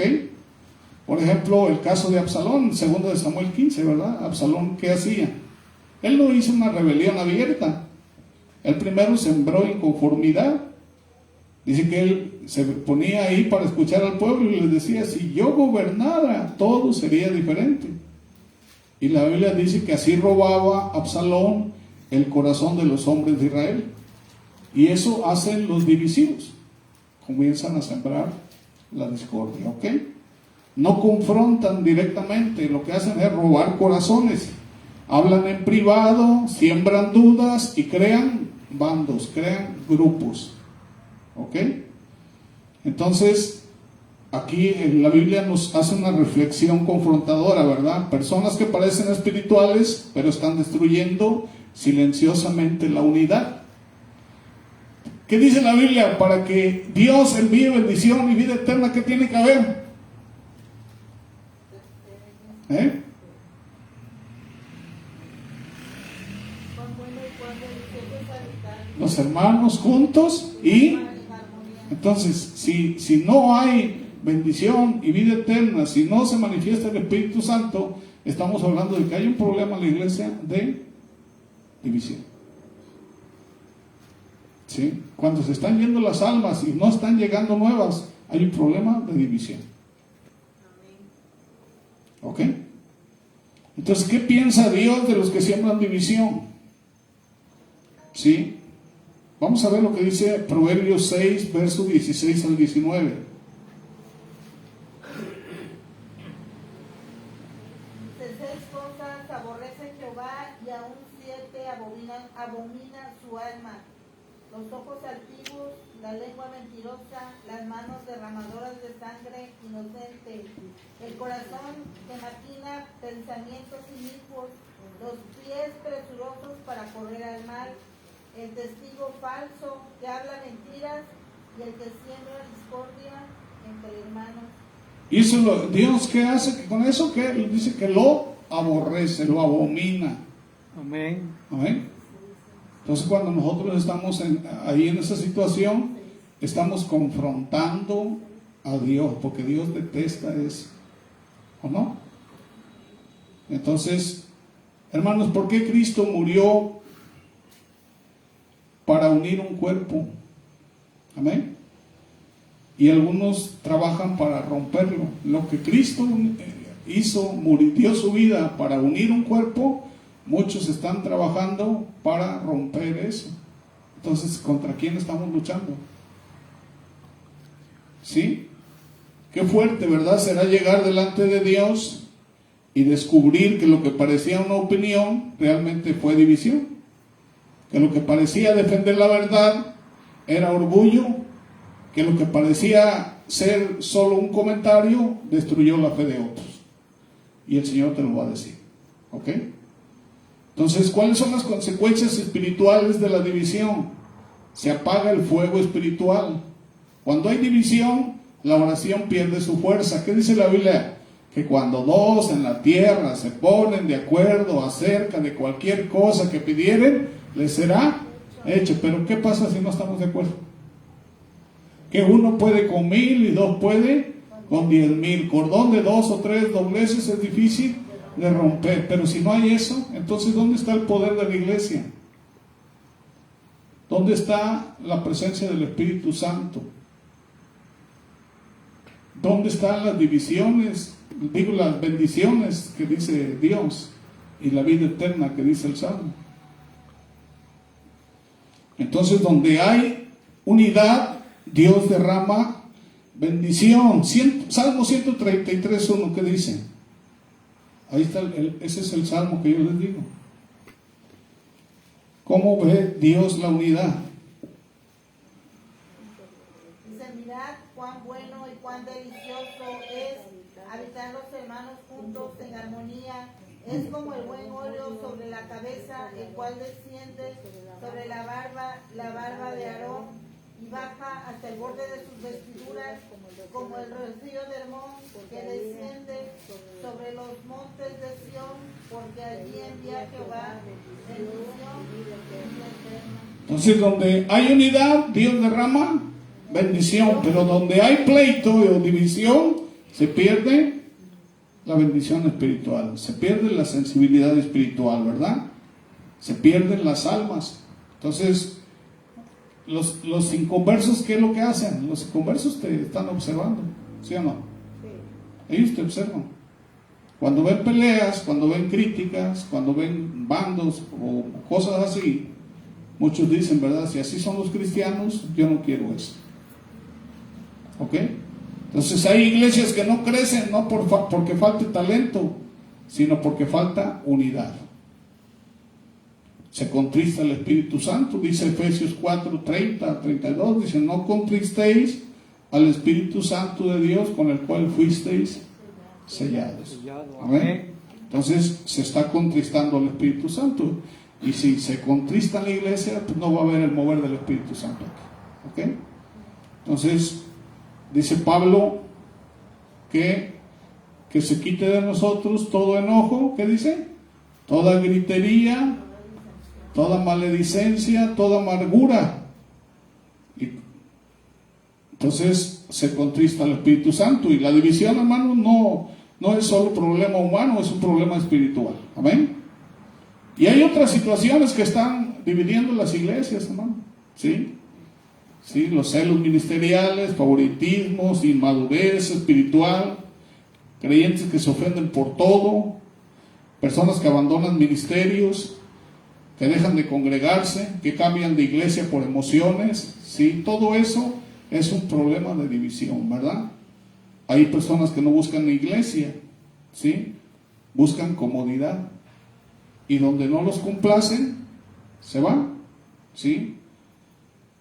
Por ejemplo, el caso de Absalón, segundo de Samuel 15, ¿verdad? Absalón, ¿qué hacía? Él no hizo una rebelión abierta. Él primero sembró inconformidad. Dice que él se ponía ahí para escuchar al pueblo y les decía, si yo gobernara, todo sería diferente. Y la Biblia dice que así robaba Absalón el corazón de los hombres de Israel. Y eso hacen los divisivos. Comienzan a sembrar la discordia, ¿ok? No confrontan directamente, lo que hacen es robar corazones. Hablan en privado, siembran dudas y crean bandos, crean grupos, ¿ok? Entonces, aquí en la Biblia nos hace una reflexión confrontadora, ¿verdad? Personas que parecen espirituales, pero están destruyendo silenciosamente la unidad. ¿Qué dice la Biblia? Para que Dios envíe bendición y vida eterna, ¿qué tiene que haber? Los hermanos juntos y entonces, si no hay bendición y vida eterna, si no se manifiesta el Espíritu Santo, estamos hablando de que hay un problema en la iglesia de división. ¿Sí? ¿sí? Cuando se están yendo las almas y no están llegando nuevas, hay un problema de división. ¿Ok? Entonces, ¿qué piensa Dios de los que siembran división? ¿Sí? Vamos a ver lo que dice Proverbios 6, versos 16 al 19. Seis cosas aborrece Jehová y aún 7 abomina su alma: los ojos altivos, la lengua mentirosa, las manos derramadoras de sangre inocente, el corazón que maquina pensamientos inicuos, los pies presurosos para correr al mal, el testigo falso que habla mentiras y el que siembra discordia entre hermanos. Y eso Dios, ¿qué hace con eso? Que dice que lo aborrece, lo abomina. Amén. ¿Amén? Entonces, cuando nosotros estamos ahí en esa situación, estamos confrontando a Dios, porque Dios detesta eso, ¿o no? Entonces, hermanos, ¿por qué Cristo murió? Para unir un cuerpo. Amén. Y algunos trabajan para romperlo. Lo que Cristo hizo, dio su vida para unir un cuerpo, muchos están trabajando para romper eso. Entonces, ¿contra quién estamos luchando? ¿Sí? Qué fuerte, ¿verdad? Será llegar delante de Dios y descubrir que lo que parecía una opinión realmente fue división. Que lo que parecía defender la verdad era orgullo, que lo que parecía ser solo un comentario destruyó la fe de otros. Y el Señor te lo va a decir. ¿Ok? Entonces, ¿cuáles son las consecuencias espirituales de la división? Se apaga el fuego espiritual. Cuando hay división, la oración pierde su fuerza. ¿Qué dice la Biblia? Que cuando dos en la tierra se ponen de acuerdo acerca de cualquier cosa que pidieren, les será hecho. Pero ¿qué pasa si no estamos de acuerdo? Que uno puede con 1000 y dos puede con 10,000. Cordón de 2 o 3 dobleces es difícil de romper. Pero si no hay eso, entonces ¿dónde está el poder de la iglesia? ¿Dónde está la presencia del Espíritu Santo? ¿Dónde están las divisiones? Digo, las bendiciones que dice Dios y la vida eterna que dice el Salmo. Entonces, donde hay unidad, Dios derrama bendición. Salmo 133:1, ¿qué dice? Ahí está, ese es el salmo que yo les digo. ¿Cómo ve Dios la unidad? Dice: mirad cuán bueno y cuán delicioso es habitar los hermanos juntos en armonía. Es como el buen óleo sobre la cabeza, el cual desciende sobre la barba de Aarón, y baja hasta el borde de sus vestiduras, como el rocío de Hermón, que desciende sobre los montes de Sión, porque allí envía Jehová bendición y vida eterna. Entonces, donde hay unidad, Dios derrama bendición, pero donde hay pleito o división, se pierde la bendición espiritual, se pierde la sensibilidad espiritual, ¿verdad? Se pierden las almas. Entonces, los inconversos, ¿qué es lo que hacen? Los inconversos te están observando, ¿sí o no? Sí. Ellos te observan. Cuando ven peleas, cuando ven críticas, cuando ven bandos o cosas así, muchos dicen, ¿verdad? Si así son los cristianos, yo no quiero eso. ¿Ok? Entonces hay iglesias que no crecen, no porque falte talento, sino porque falta unidad. Se contrista el Espíritu Santo, dice Efesios 4:30-32, dice: no contristéis al Espíritu Santo de Dios, con el cual fuisteis sellados. Amén. Entonces se está contristando al Espíritu Santo, y si se contrista en la iglesia, pues no va a haber el mover del Espíritu Santo aquí. ¿Ok? Entonces dice Pablo que se quite de nosotros todo enojo. ¿Qué dice? Toda gritería, toda maledicencia, toda amargura. Y entonces se contrista al Espíritu Santo. Y la división, hermano, no es solo problema humano, es un problema espiritual. Amén. Y hay otras situaciones que están dividiendo las iglesias, hermano. ¿Sí? ¿sí? Los celos ministeriales, favoritismos, inmadurez espiritual, creyentes que se ofenden por todo, personas que abandonan ministerios, que dejan de congregarse, que cambian de iglesia por emociones, ¿sí? Todo eso es un problema de división, ¿verdad? Hay personas que no buscan iglesia, ¿sí? Buscan comodidad, y donde no los complacen, se van, ¿sí?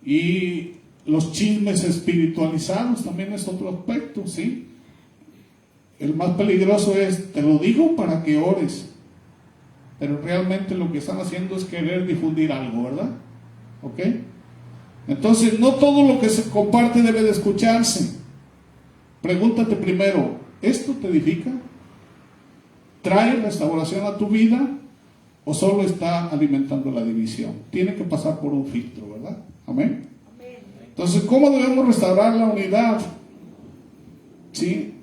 Y los chismes espiritualizados también es otro aspecto, ¿sí? El más peligroso es, te lo digo para que ores, pero realmente lo que están haciendo es querer difundir algo, ¿verdad? ¿Ok? Entonces, no todo lo que se comparte debe de escucharse. Pregúntate primero, ¿esto te edifica? ¿Trae restauración a tu vida? ¿O solo está alimentando la división? Tiene que pasar por un filtro, ¿verdad? Amén. Entonces, ¿cómo debemos restaurar la unidad? ¿Sí?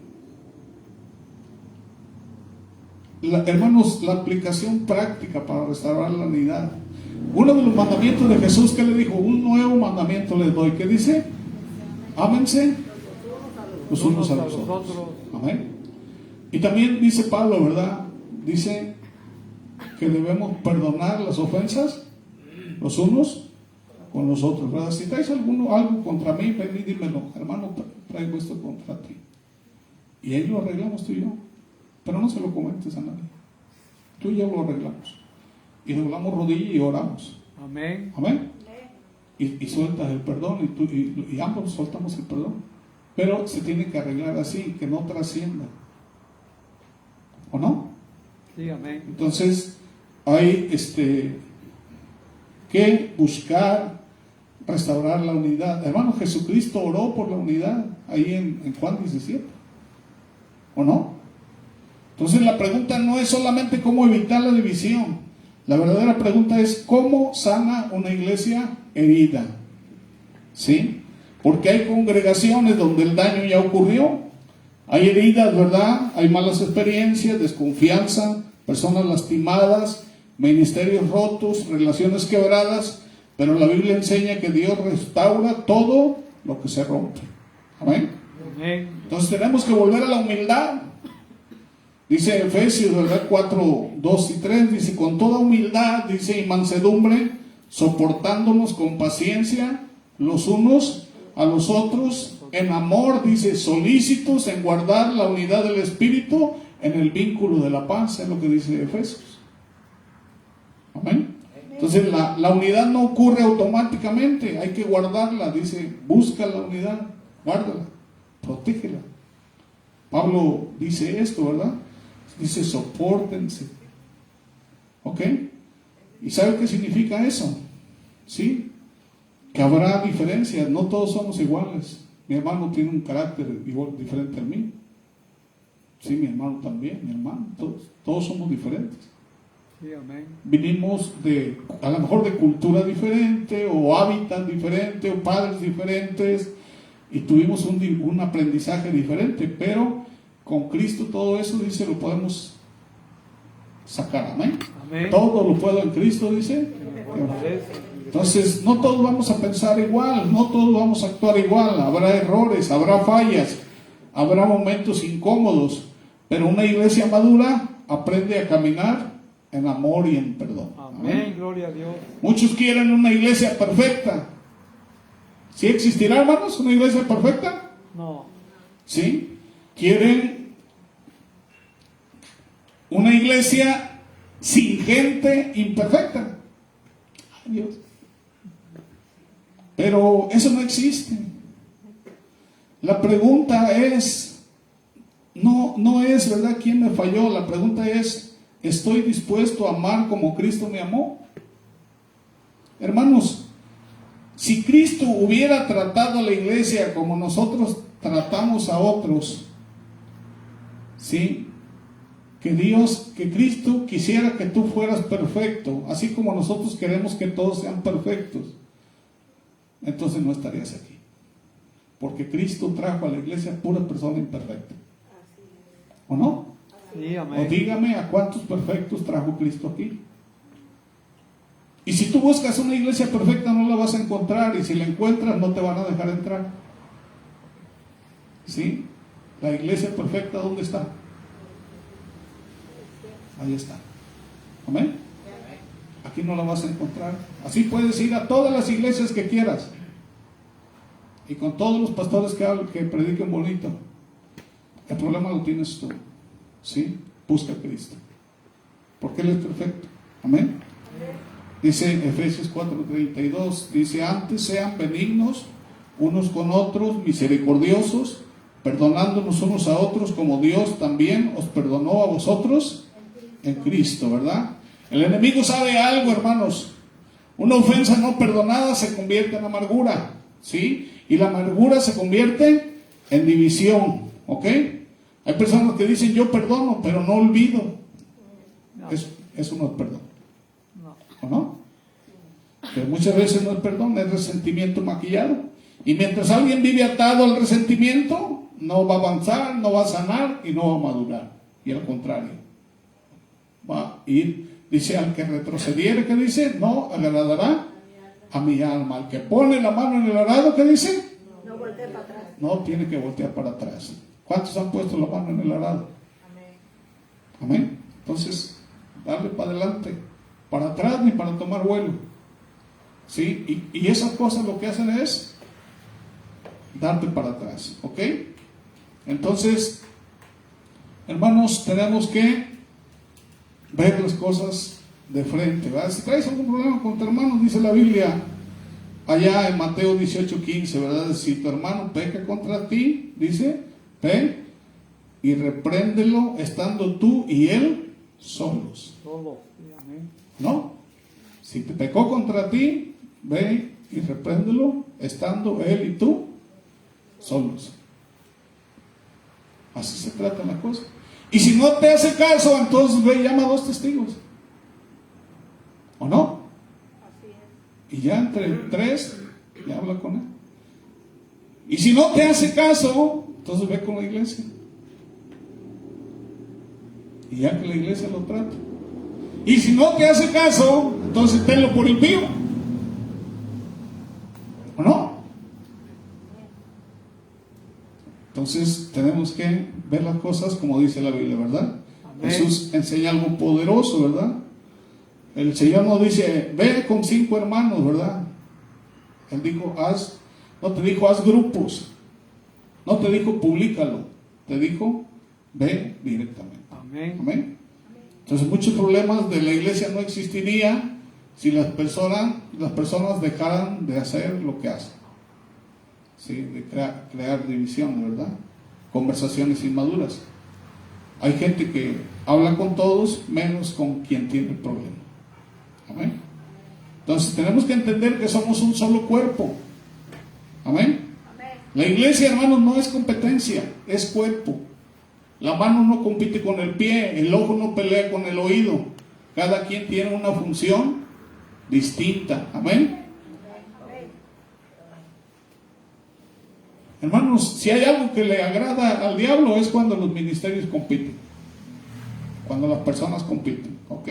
Hermanos, la aplicación práctica para restaurar la unidad. Uno de los mandamientos de Jesús, que le dijo, un nuevo mandamiento les doy. ¿Qué dice? Ámense los unos a los otros. Amén. Y también dice Pablo, ¿verdad? Dice que debemos perdonar las ofensas los unos con los otros, ¿verdad? Si traes algo contra mí, ven y dímelo, hermano, traigo esto contra ti. Y ahí lo arreglamos tú y yo. Pero no se lo comentes a nadie. Tú y yo lo arreglamos. Y doblamos rodilla y oramos. Amén. Amén. Y sueltas el perdón y ambos soltamos el perdón. Pero se tiene que arreglar así, que no trascienda. ¿O no? Sí, amén. Entonces, hay que buscar restaurar la unidad. Hermano, Jesucristo oró por la unidad ahí en Juan 17. ¿O no? Entonces la pregunta no es solamente cómo evitar la división. La verdadera pregunta es cómo sana una iglesia herida. ¿Sí? Porque hay congregaciones donde el daño ya ocurrió. Hay heridas, ¿verdad? Hay malas experiencias, desconfianza, personas lastimadas, ministerios rotos, relaciones quebradas. Pero la Biblia enseña que Dios restaura todo lo que se rompe. Amén. Amén. Entonces tenemos que volver a la humildad. Dice Efesios, ¿verdad? 4, 2 y 3, dice, con toda humildad, dice, y mansedumbre, soportándonos con paciencia los unos a los otros, en amor, dice, solícitos en guardar la unidad del Espíritu en el vínculo de la paz, es lo que dice Efesios. Amén. Entonces la unidad no ocurre automáticamente, hay que guardarla, dice, busca la unidad, guárdala, protégela. Pablo dice esto, ¿verdad? Dice, sopórtense. ¿Ok? ¿Y sabe qué significa eso? ¿Sí? Que habrá diferencias, no todos somos iguales. Mi hermano tiene un carácter igual, diferente al mío. Sí, mi hermano también, mi hermano, todos somos diferentes. Sí, amén. Vinimos a lo mejor de cultura diferente, o hábitat diferente, o padres diferentes, y tuvimos un aprendizaje diferente, pero con Cristo todo eso, dice, lo podemos sacar. Amén. Amén. Todo lo puedo en Cristo, dice. Entonces, no todos vamos a pensar igual, no todos vamos a actuar igual, habrá errores, habrá fallas, habrá momentos incómodos, pero una iglesia madura aprende a caminar en amor y en perdón. Amén, gloria a Dios. Muchos quieren una iglesia perfecta. ¿Sí existirá, hermanos, una iglesia perfecta? No. ¿Sí? Quieren una iglesia sin gente imperfecta. Ay, Dios. Pero eso no existe. La pregunta es, no es, ¿verdad?, quién me falló. La pregunta es, ¿estoy dispuesto a amar como Cristo me amó? Hermanos, si Cristo hubiera tratado a la iglesia como nosotros tratamos a otros, ¿sí? Que Cristo quisiera que tú fueras perfecto, así como nosotros queremos que todos sean perfectos, entonces no estarías aquí. Porque Cristo trajo a la iglesia pura persona imperfecta. ¿O no? Sí, O amén. dígame a cuántos perfectos trajo Cristo aquí. Y si tú buscas una iglesia perfecta no la vas a encontrar, y si la encuentras no te van a dejar entrar. ¿Sí? La iglesia perfecta, ¿dónde está? Ahí está. ¿Amén? Aquí no la vas a encontrar. Así puedes ir a todas las iglesias que quieras y con todos los pastores que prediquen bonito. El problema lo tienes tú. ¿Sí? Busca a Cristo, porque Él es perfecto. Amén. Dice Efesios 4:32, dice: antes sean benignos unos con otros, misericordiosos, perdonándonos unos a otros como Dios también os perdonó a vosotros en Cristo, ¿verdad? El enemigo sabe algo, hermanos. Una ofensa no perdonada se convierte en amargura, ¿sí? Y la amargura se convierte en división, ¿ok? Hay personas que dicen: yo perdono, pero no olvido. No. Eso no es perdón, No. ¿o no? Pero muchas veces no es perdón, es resentimiento maquillado. Y mientras alguien vive atado al resentimiento, no va a avanzar, no va a sanar y no va a madurar. Y al contrario, va a ir, dice: al que retrocediere, ¿qué dice? No agradará a mi alma. Al que pone la mano en el arado, ¿qué dice? No voltee para atrás. No tiene que voltear para atrás. ¿Cuántos han puesto la mano en el arado? Amén. Entonces, darle para adelante, para atrás ni para tomar vuelo. ¿Sí? Y esas cosas lo que hacen es darte para atrás. ¿Ok? Entonces, hermanos, tenemos que ver las cosas de frente, ¿verdad? Si traes algún problema con tu hermano, dice la Biblia allá en Mateo 18:15, ¿verdad? Si tu hermano peca contra ti, dice, ve y repréndelo estando tú y él solos. Solo. Sí, amén. ¿No? Si te pecó contra ti, ve y repréndelo estando él y tú solos. Así se trata la cosa. Y si no te hace caso, entonces ve y llama a 2 testigos. ¿O no? Así es. Y ya entre 3, ya habla con él. Y si no te hace caso, entonces ve con la iglesia. Y ya que la iglesia lo trata. Y si no te hace caso, entonces tenlo por impío. ¿O no? Entonces tenemos que ver las cosas como dice la Biblia, ¿verdad? Amén. Jesús enseña algo poderoso, ¿verdad? El Señor no dice, ve con 5 hermanos, ¿verdad? Él dijo, no te dijo haz grupos, no te dijo públicalo, te dijo, ve directamente. Amén. Amén. Entonces muchos problemas de la iglesia no existirían si las personas dejaran de hacer lo que hacen. ¿Sí? De crear división, ¿verdad? Conversaciones inmaduras. Hay gente que habla con todos menos con quien tiene el problema. Amén. Entonces tenemos que entender que somos un solo cuerpo. Amén. La iglesia, hermanos, no es competencia, es cuerpo. La mano no compite con el pie, el ojo no pelea con el oído. Cada quien tiene una función distinta. Amén. Hermanos, si hay algo que le agrada al diablo es cuando los ministerios compiten, cuando las personas compiten, ¿ok?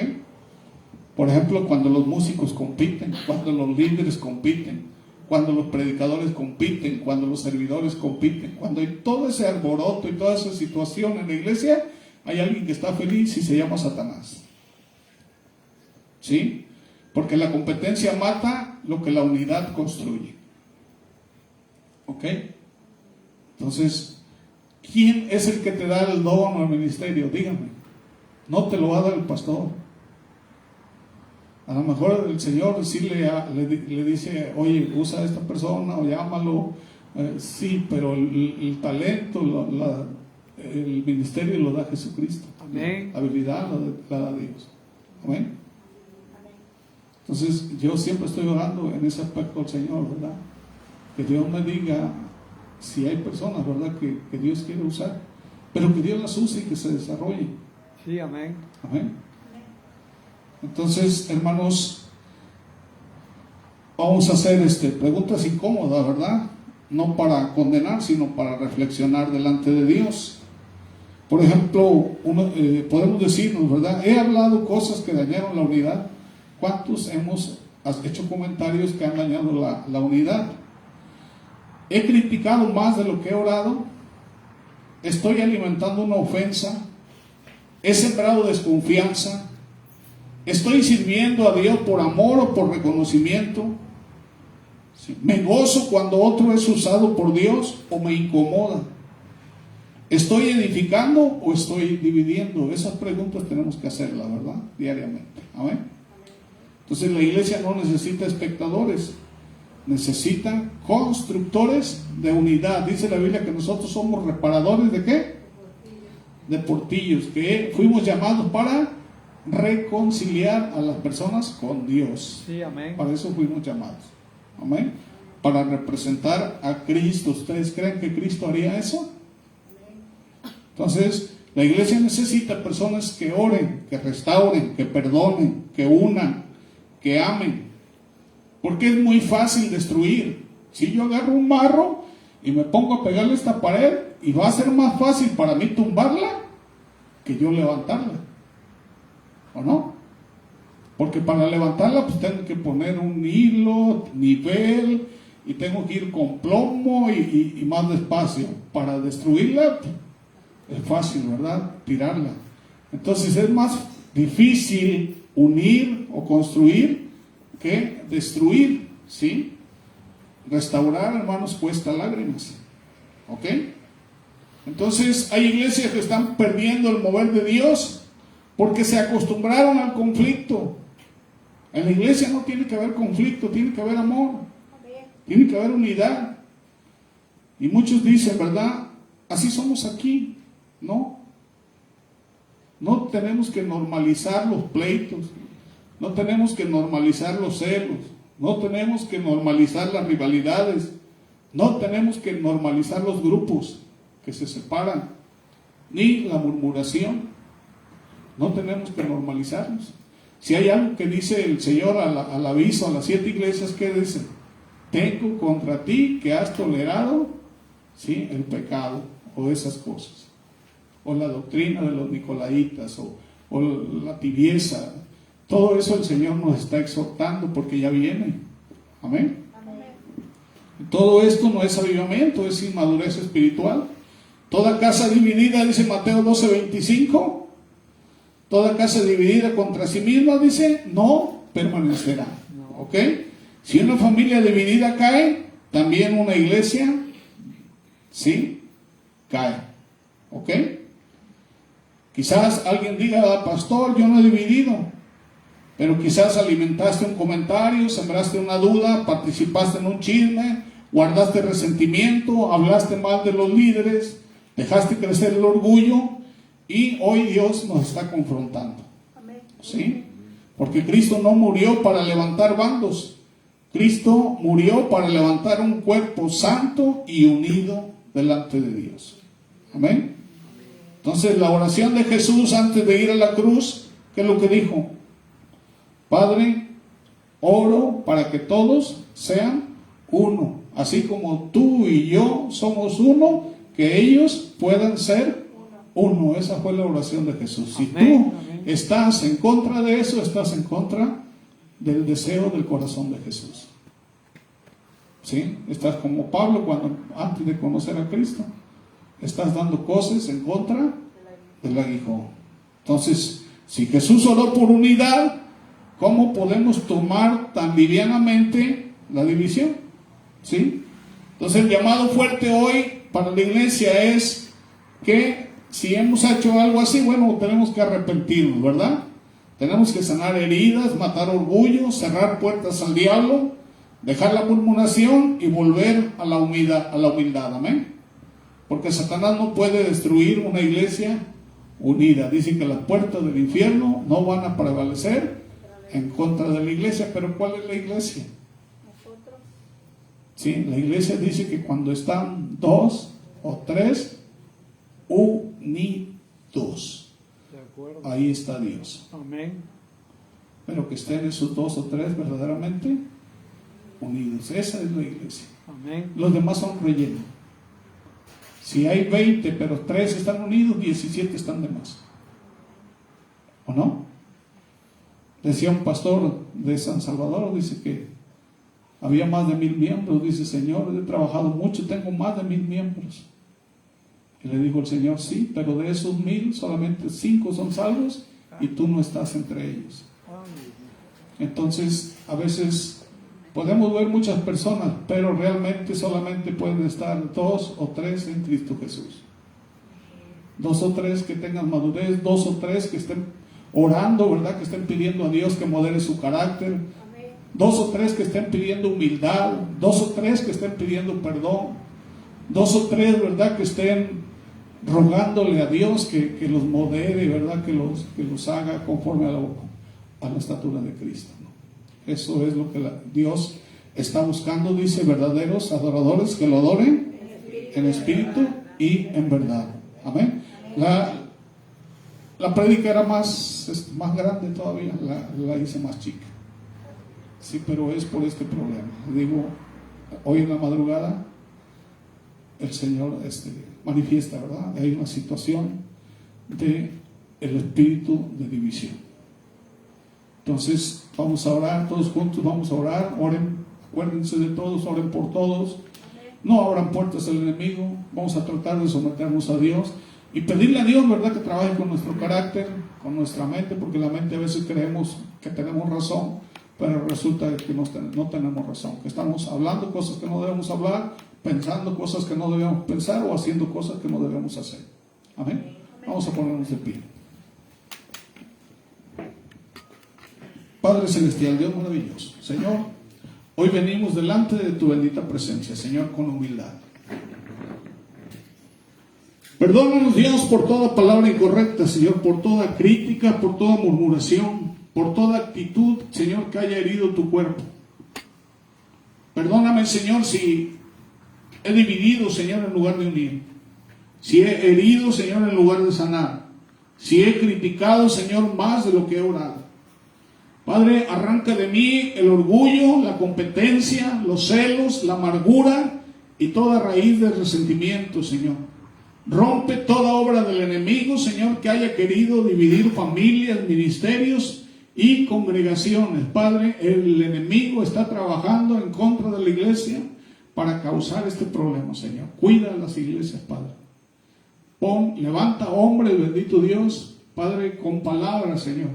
Por ejemplo, cuando los músicos compiten, cuando los líderes compiten, cuando los predicadores compiten, cuando los servidores compiten, cuando hay todo ese alboroto y toda esa situación en la iglesia, hay alguien que está feliz y se llama Satanás. ¿Sí? Porque la competencia mata lo que la unidad construye. ¿Ok? Entonces, ¿quién es el que te da el don al ministerio? Dígame. No te lo va a dar el pastor. A lo mejor el Señor sí le dice, oye, usa a esta persona o llámalo. Sí, pero el talento, el ministerio lo da Jesucristo. Amén. La habilidad la da Dios. Amén. Entonces, yo siempre estoy orando en ese aspecto al Señor, ¿verdad? Que Dios me diga si hay personas, ¿verdad?, que Dios quiere usar, pero que Dios las use y que se desarrollen. Sí, amén. Amén. Entonces, hermanos, vamos a hacer preguntas incómodas, ¿verdad? No para condenar, sino para reflexionar delante de Dios. Por ejemplo, podemos decirnos, ¿verdad? He hablado cosas que dañaron la unidad. ¿Cuántos hemos has hecho comentarios que han dañado la unidad. He criticado más de lo que he orado. Estoy alimentando una ofensa. He sembrado desconfianza. Estoy sirviendo a Dios por amor o por reconocimiento. ¿Sí? Me gozo cuando otro es usado por Dios o me incomoda. ¿Estoy edificando o estoy dividiendo? Esas preguntas tenemos que hacerlas, ¿verdad? Diariamente. Amén. Entonces la iglesia no necesita espectadores, necesita constructores de unidad. Dice la Biblia que nosotros somos reparadores ¿de qué? De portillos, que fuimos llamados para reconciliar a las personas con Dios. Sí, amén. Para eso fuimos llamados. Amén. Para representar a Cristo. ¿Ustedes creen que Cristo haría eso? Entonces, la iglesia necesita personas que oren, que restauren, que perdonen, que unan, que amen. Porque es muy fácil destruir. Si yo agarro un marro y me pongo a pegarle esta pared, y va a ser más fácil para mí tumbarla que yo levantarla. ¿O no? Porque para levantarla pues tengo que poner un hilo, nivel, y tengo que ir con plomo y más despacio. Para destruirla es fácil, ¿verdad? Tirarla. Entonces es más difícil unir o construir que destruir, ¿sí? Restaurar, hermanos, cuesta lágrimas. ¿Ok? Entonces hay iglesias que están perdiendo el mover de Dios porque se acostumbraron al conflicto. En la iglesia no tiene que haber conflicto, tiene que haber amor, tiene que haber unidad. Y muchos dicen, ¿verdad? Así somos aquí. No. No tenemos que normalizar los pleitos, no tenemos que normalizar los celos, no tenemos que normalizar las rivalidades, no tenemos que normalizar los grupos que se separan, ni la murmuración. No tenemos que normalizarlos. Si hay algo que dice el Señor al aviso a las 7 iglesias, ¿qué dice? Tengo contra ti que has tolerado, ¿sí?, el pecado o esas cosas, o la doctrina de los nicolaitas, o la tibieza. Todo eso el Señor nos está exhortando porque ya viene. Amén. Todo esto no es avivamiento, es inmadurez espiritual. Toda casa dividida, dice Mateo 12:25, toda casa dividida contra sí misma, dice, no permanecerá. ¿Ok? Si una familia dividida cae, también una iglesia, ¿sí?, cae. ¿Ok? Quizás alguien diga, pastor, yo no he dividido, pero quizás alimentaste un comentario, sembraste una duda, participaste en un chisme, guardaste resentimiento, hablaste mal de los líderes, dejaste crecer el orgullo, y hoy Dios nos está confrontando. ¿Sí? Porque Cristo no murió para levantar bandos, Cristo murió para levantar un cuerpo santo y unido delante de Dios. Amén. Entonces la oración de Jesús antes de ir a la cruz, ¿qué es lo que dijo? Padre, oro para que todos sean uno, así como tú y yo somos uno, que ellos puedan ser uno. Esa fue la oración de Jesús. Si tú estás en contra de eso, estás en contra del deseo del corazón de Jesús. ¿Sí? Estás como Pablo cuando antes de conocer a Cristo, estás dando cosas en contra del aguijón. Entonces, si Jesús oró por unidad, ¿cómo podemos tomar tan livianamente la división? ¿Sí? Entonces el llamado fuerte hoy para la iglesia es que si hemos hecho algo así, bueno, tenemos que arrepentirnos, ¿verdad? Tenemos que sanar heridas, matar orgullo, cerrar puertas al diablo, dejar la murmuración y volver a la humildad. Amén. Porque Satanás no puede destruir una iglesia unida. Dicen que las puertas del infierno no van a prevalecer en contra de la iglesia. Pero ¿cuál es la iglesia? Nosotros. Sí, la iglesia dice que cuando están 2 o 3 unidos, ahí está Dios. Amén. Pero que estén esos 2 o 3 verdaderamente unidos. Esa es la iglesia. Amén. Los demás son rellenos. Si hay 20 pero 3 están unidos, 17 están de más. ¿O no? Decía un pastor de San Salvador, dice que había más de 1000 miembros. Dice: Señor, he trabajado mucho, tengo más de 1000 miembros. Y le dijo el Señor: sí, pero de esos 1000 solamente 5 son salvos y tú no estás entre ellos. Entonces, a veces podemos ver muchas personas, pero realmente solamente pueden estar 2 o 3 en Cristo Jesús. 2 o 3 que tengan madurez, 2 o 3 que estén orando, ¿verdad? Que estén pidiendo a Dios que modere su carácter. 2 o 3 que estén pidiendo humildad. 2 o 3 que estén pidiendo perdón. 2 o 3, ¿verdad? Que estén rogándole a Dios que los modere, ¿verdad? Que los haga conforme a la estatura de Cristo, ¿no? Eso es lo que Dios está buscando. Dice: verdaderos adoradores que lo adoren en espíritu y en verdad. Amén. La prédica era más grande todavía, la hice más chica. Sí, pero es por este problema. Digo, hoy en la madrugada el Señor manifiesta, ¿verdad? Hay una situación de el espíritu de división. Entonces vamos a orar todos juntos, vamos a orar. Oren, acuérdense de todos, oren por todos. No abran puertas al enemigo. Vamos a tratar de someternos a Dios y pedirle a Dios, ¿verdad?, que trabaje con nuestro carácter, con nuestra mente, porque la mente a veces creemos que tenemos razón, pero resulta que no tenemos razón, que estamos hablando cosas que no debemos hablar, pensando cosas que no debemos pensar o haciendo cosas que no debemos hacer. Amén. Vamos a ponernos de pie. Padre Celestial, Dios maravilloso, Señor, hoy venimos delante de tu bendita presencia, Señor, con humildad. Perdónanos, Dios, por toda palabra incorrecta, Señor, por toda crítica, por toda murmuración, por toda actitud, Señor, que haya herido tu cuerpo. Perdóname, Señor, si he dividido, Señor, en lugar de unir. Si he herido, Señor, en lugar de sanar. Si he criticado, Señor, más de lo que he orado. Padre, arranca de mí el orgullo, la competencia, los celos, la amargura y toda raíz de resentimiento, Señor. Rompe toda obra del enemigo, Señor, que haya querido dividir familias, ministerios y congregaciones. Padre, el enemigo está trabajando en contra de la iglesia para causar este problema, Señor. Cuida las iglesias, Padre. Levanta hombres, bendito Dios, Padre, con palabras, Señor.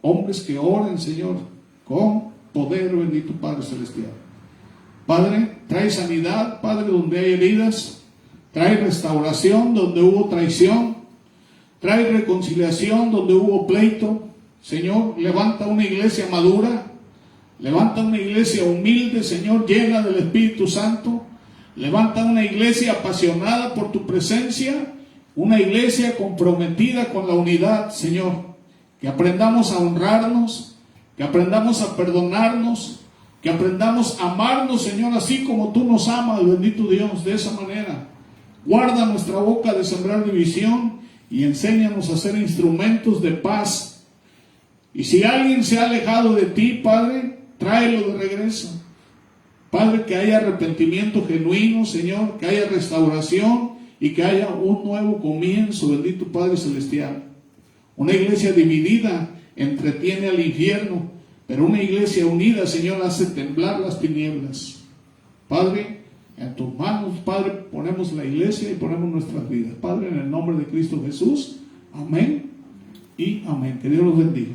Hombres que oren, Señor, con poder, bendito Padre Celestial. Padre, trae sanidad, Padre, donde hay heridas. Trae restauración donde hubo traición. Trae reconciliación donde hubo pleito. Señor, levanta una iglesia madura. Levanta una iglesia humilde, Señor, llena del Espíritu Santo. Levanta una iglesia apasionada por tu presencia. Una iglesia comprometida con la unidad, Señor. Que aprendamos a honrarnos. Que aprendamos a perdonarnos. Que aprendamos a amarnos, Señor, así como tú nos amas, bendito Dios, de esa manera. Guarda nuestra boca de sembrar división y enséñanos a ser instrumentos de paz. Y si alguien se ha alejado de ti, Padre, tráelo de regreso. Padre, que haya arrepentimiento genuino, Señor, que haya restauración y que haya un nuevo comienzo, bendito Padre Celestial. Una iglesia dividida entretiene al infierno, pero una iglesia unida, Señor, hace temblar las tinieblas. Padre, en tus manos, Padre, ponemos la iglesia y ponemos nuestras vidas. Padre, en el nombre de Cristo Jesús, amén y amén. Que Dios los bendiga.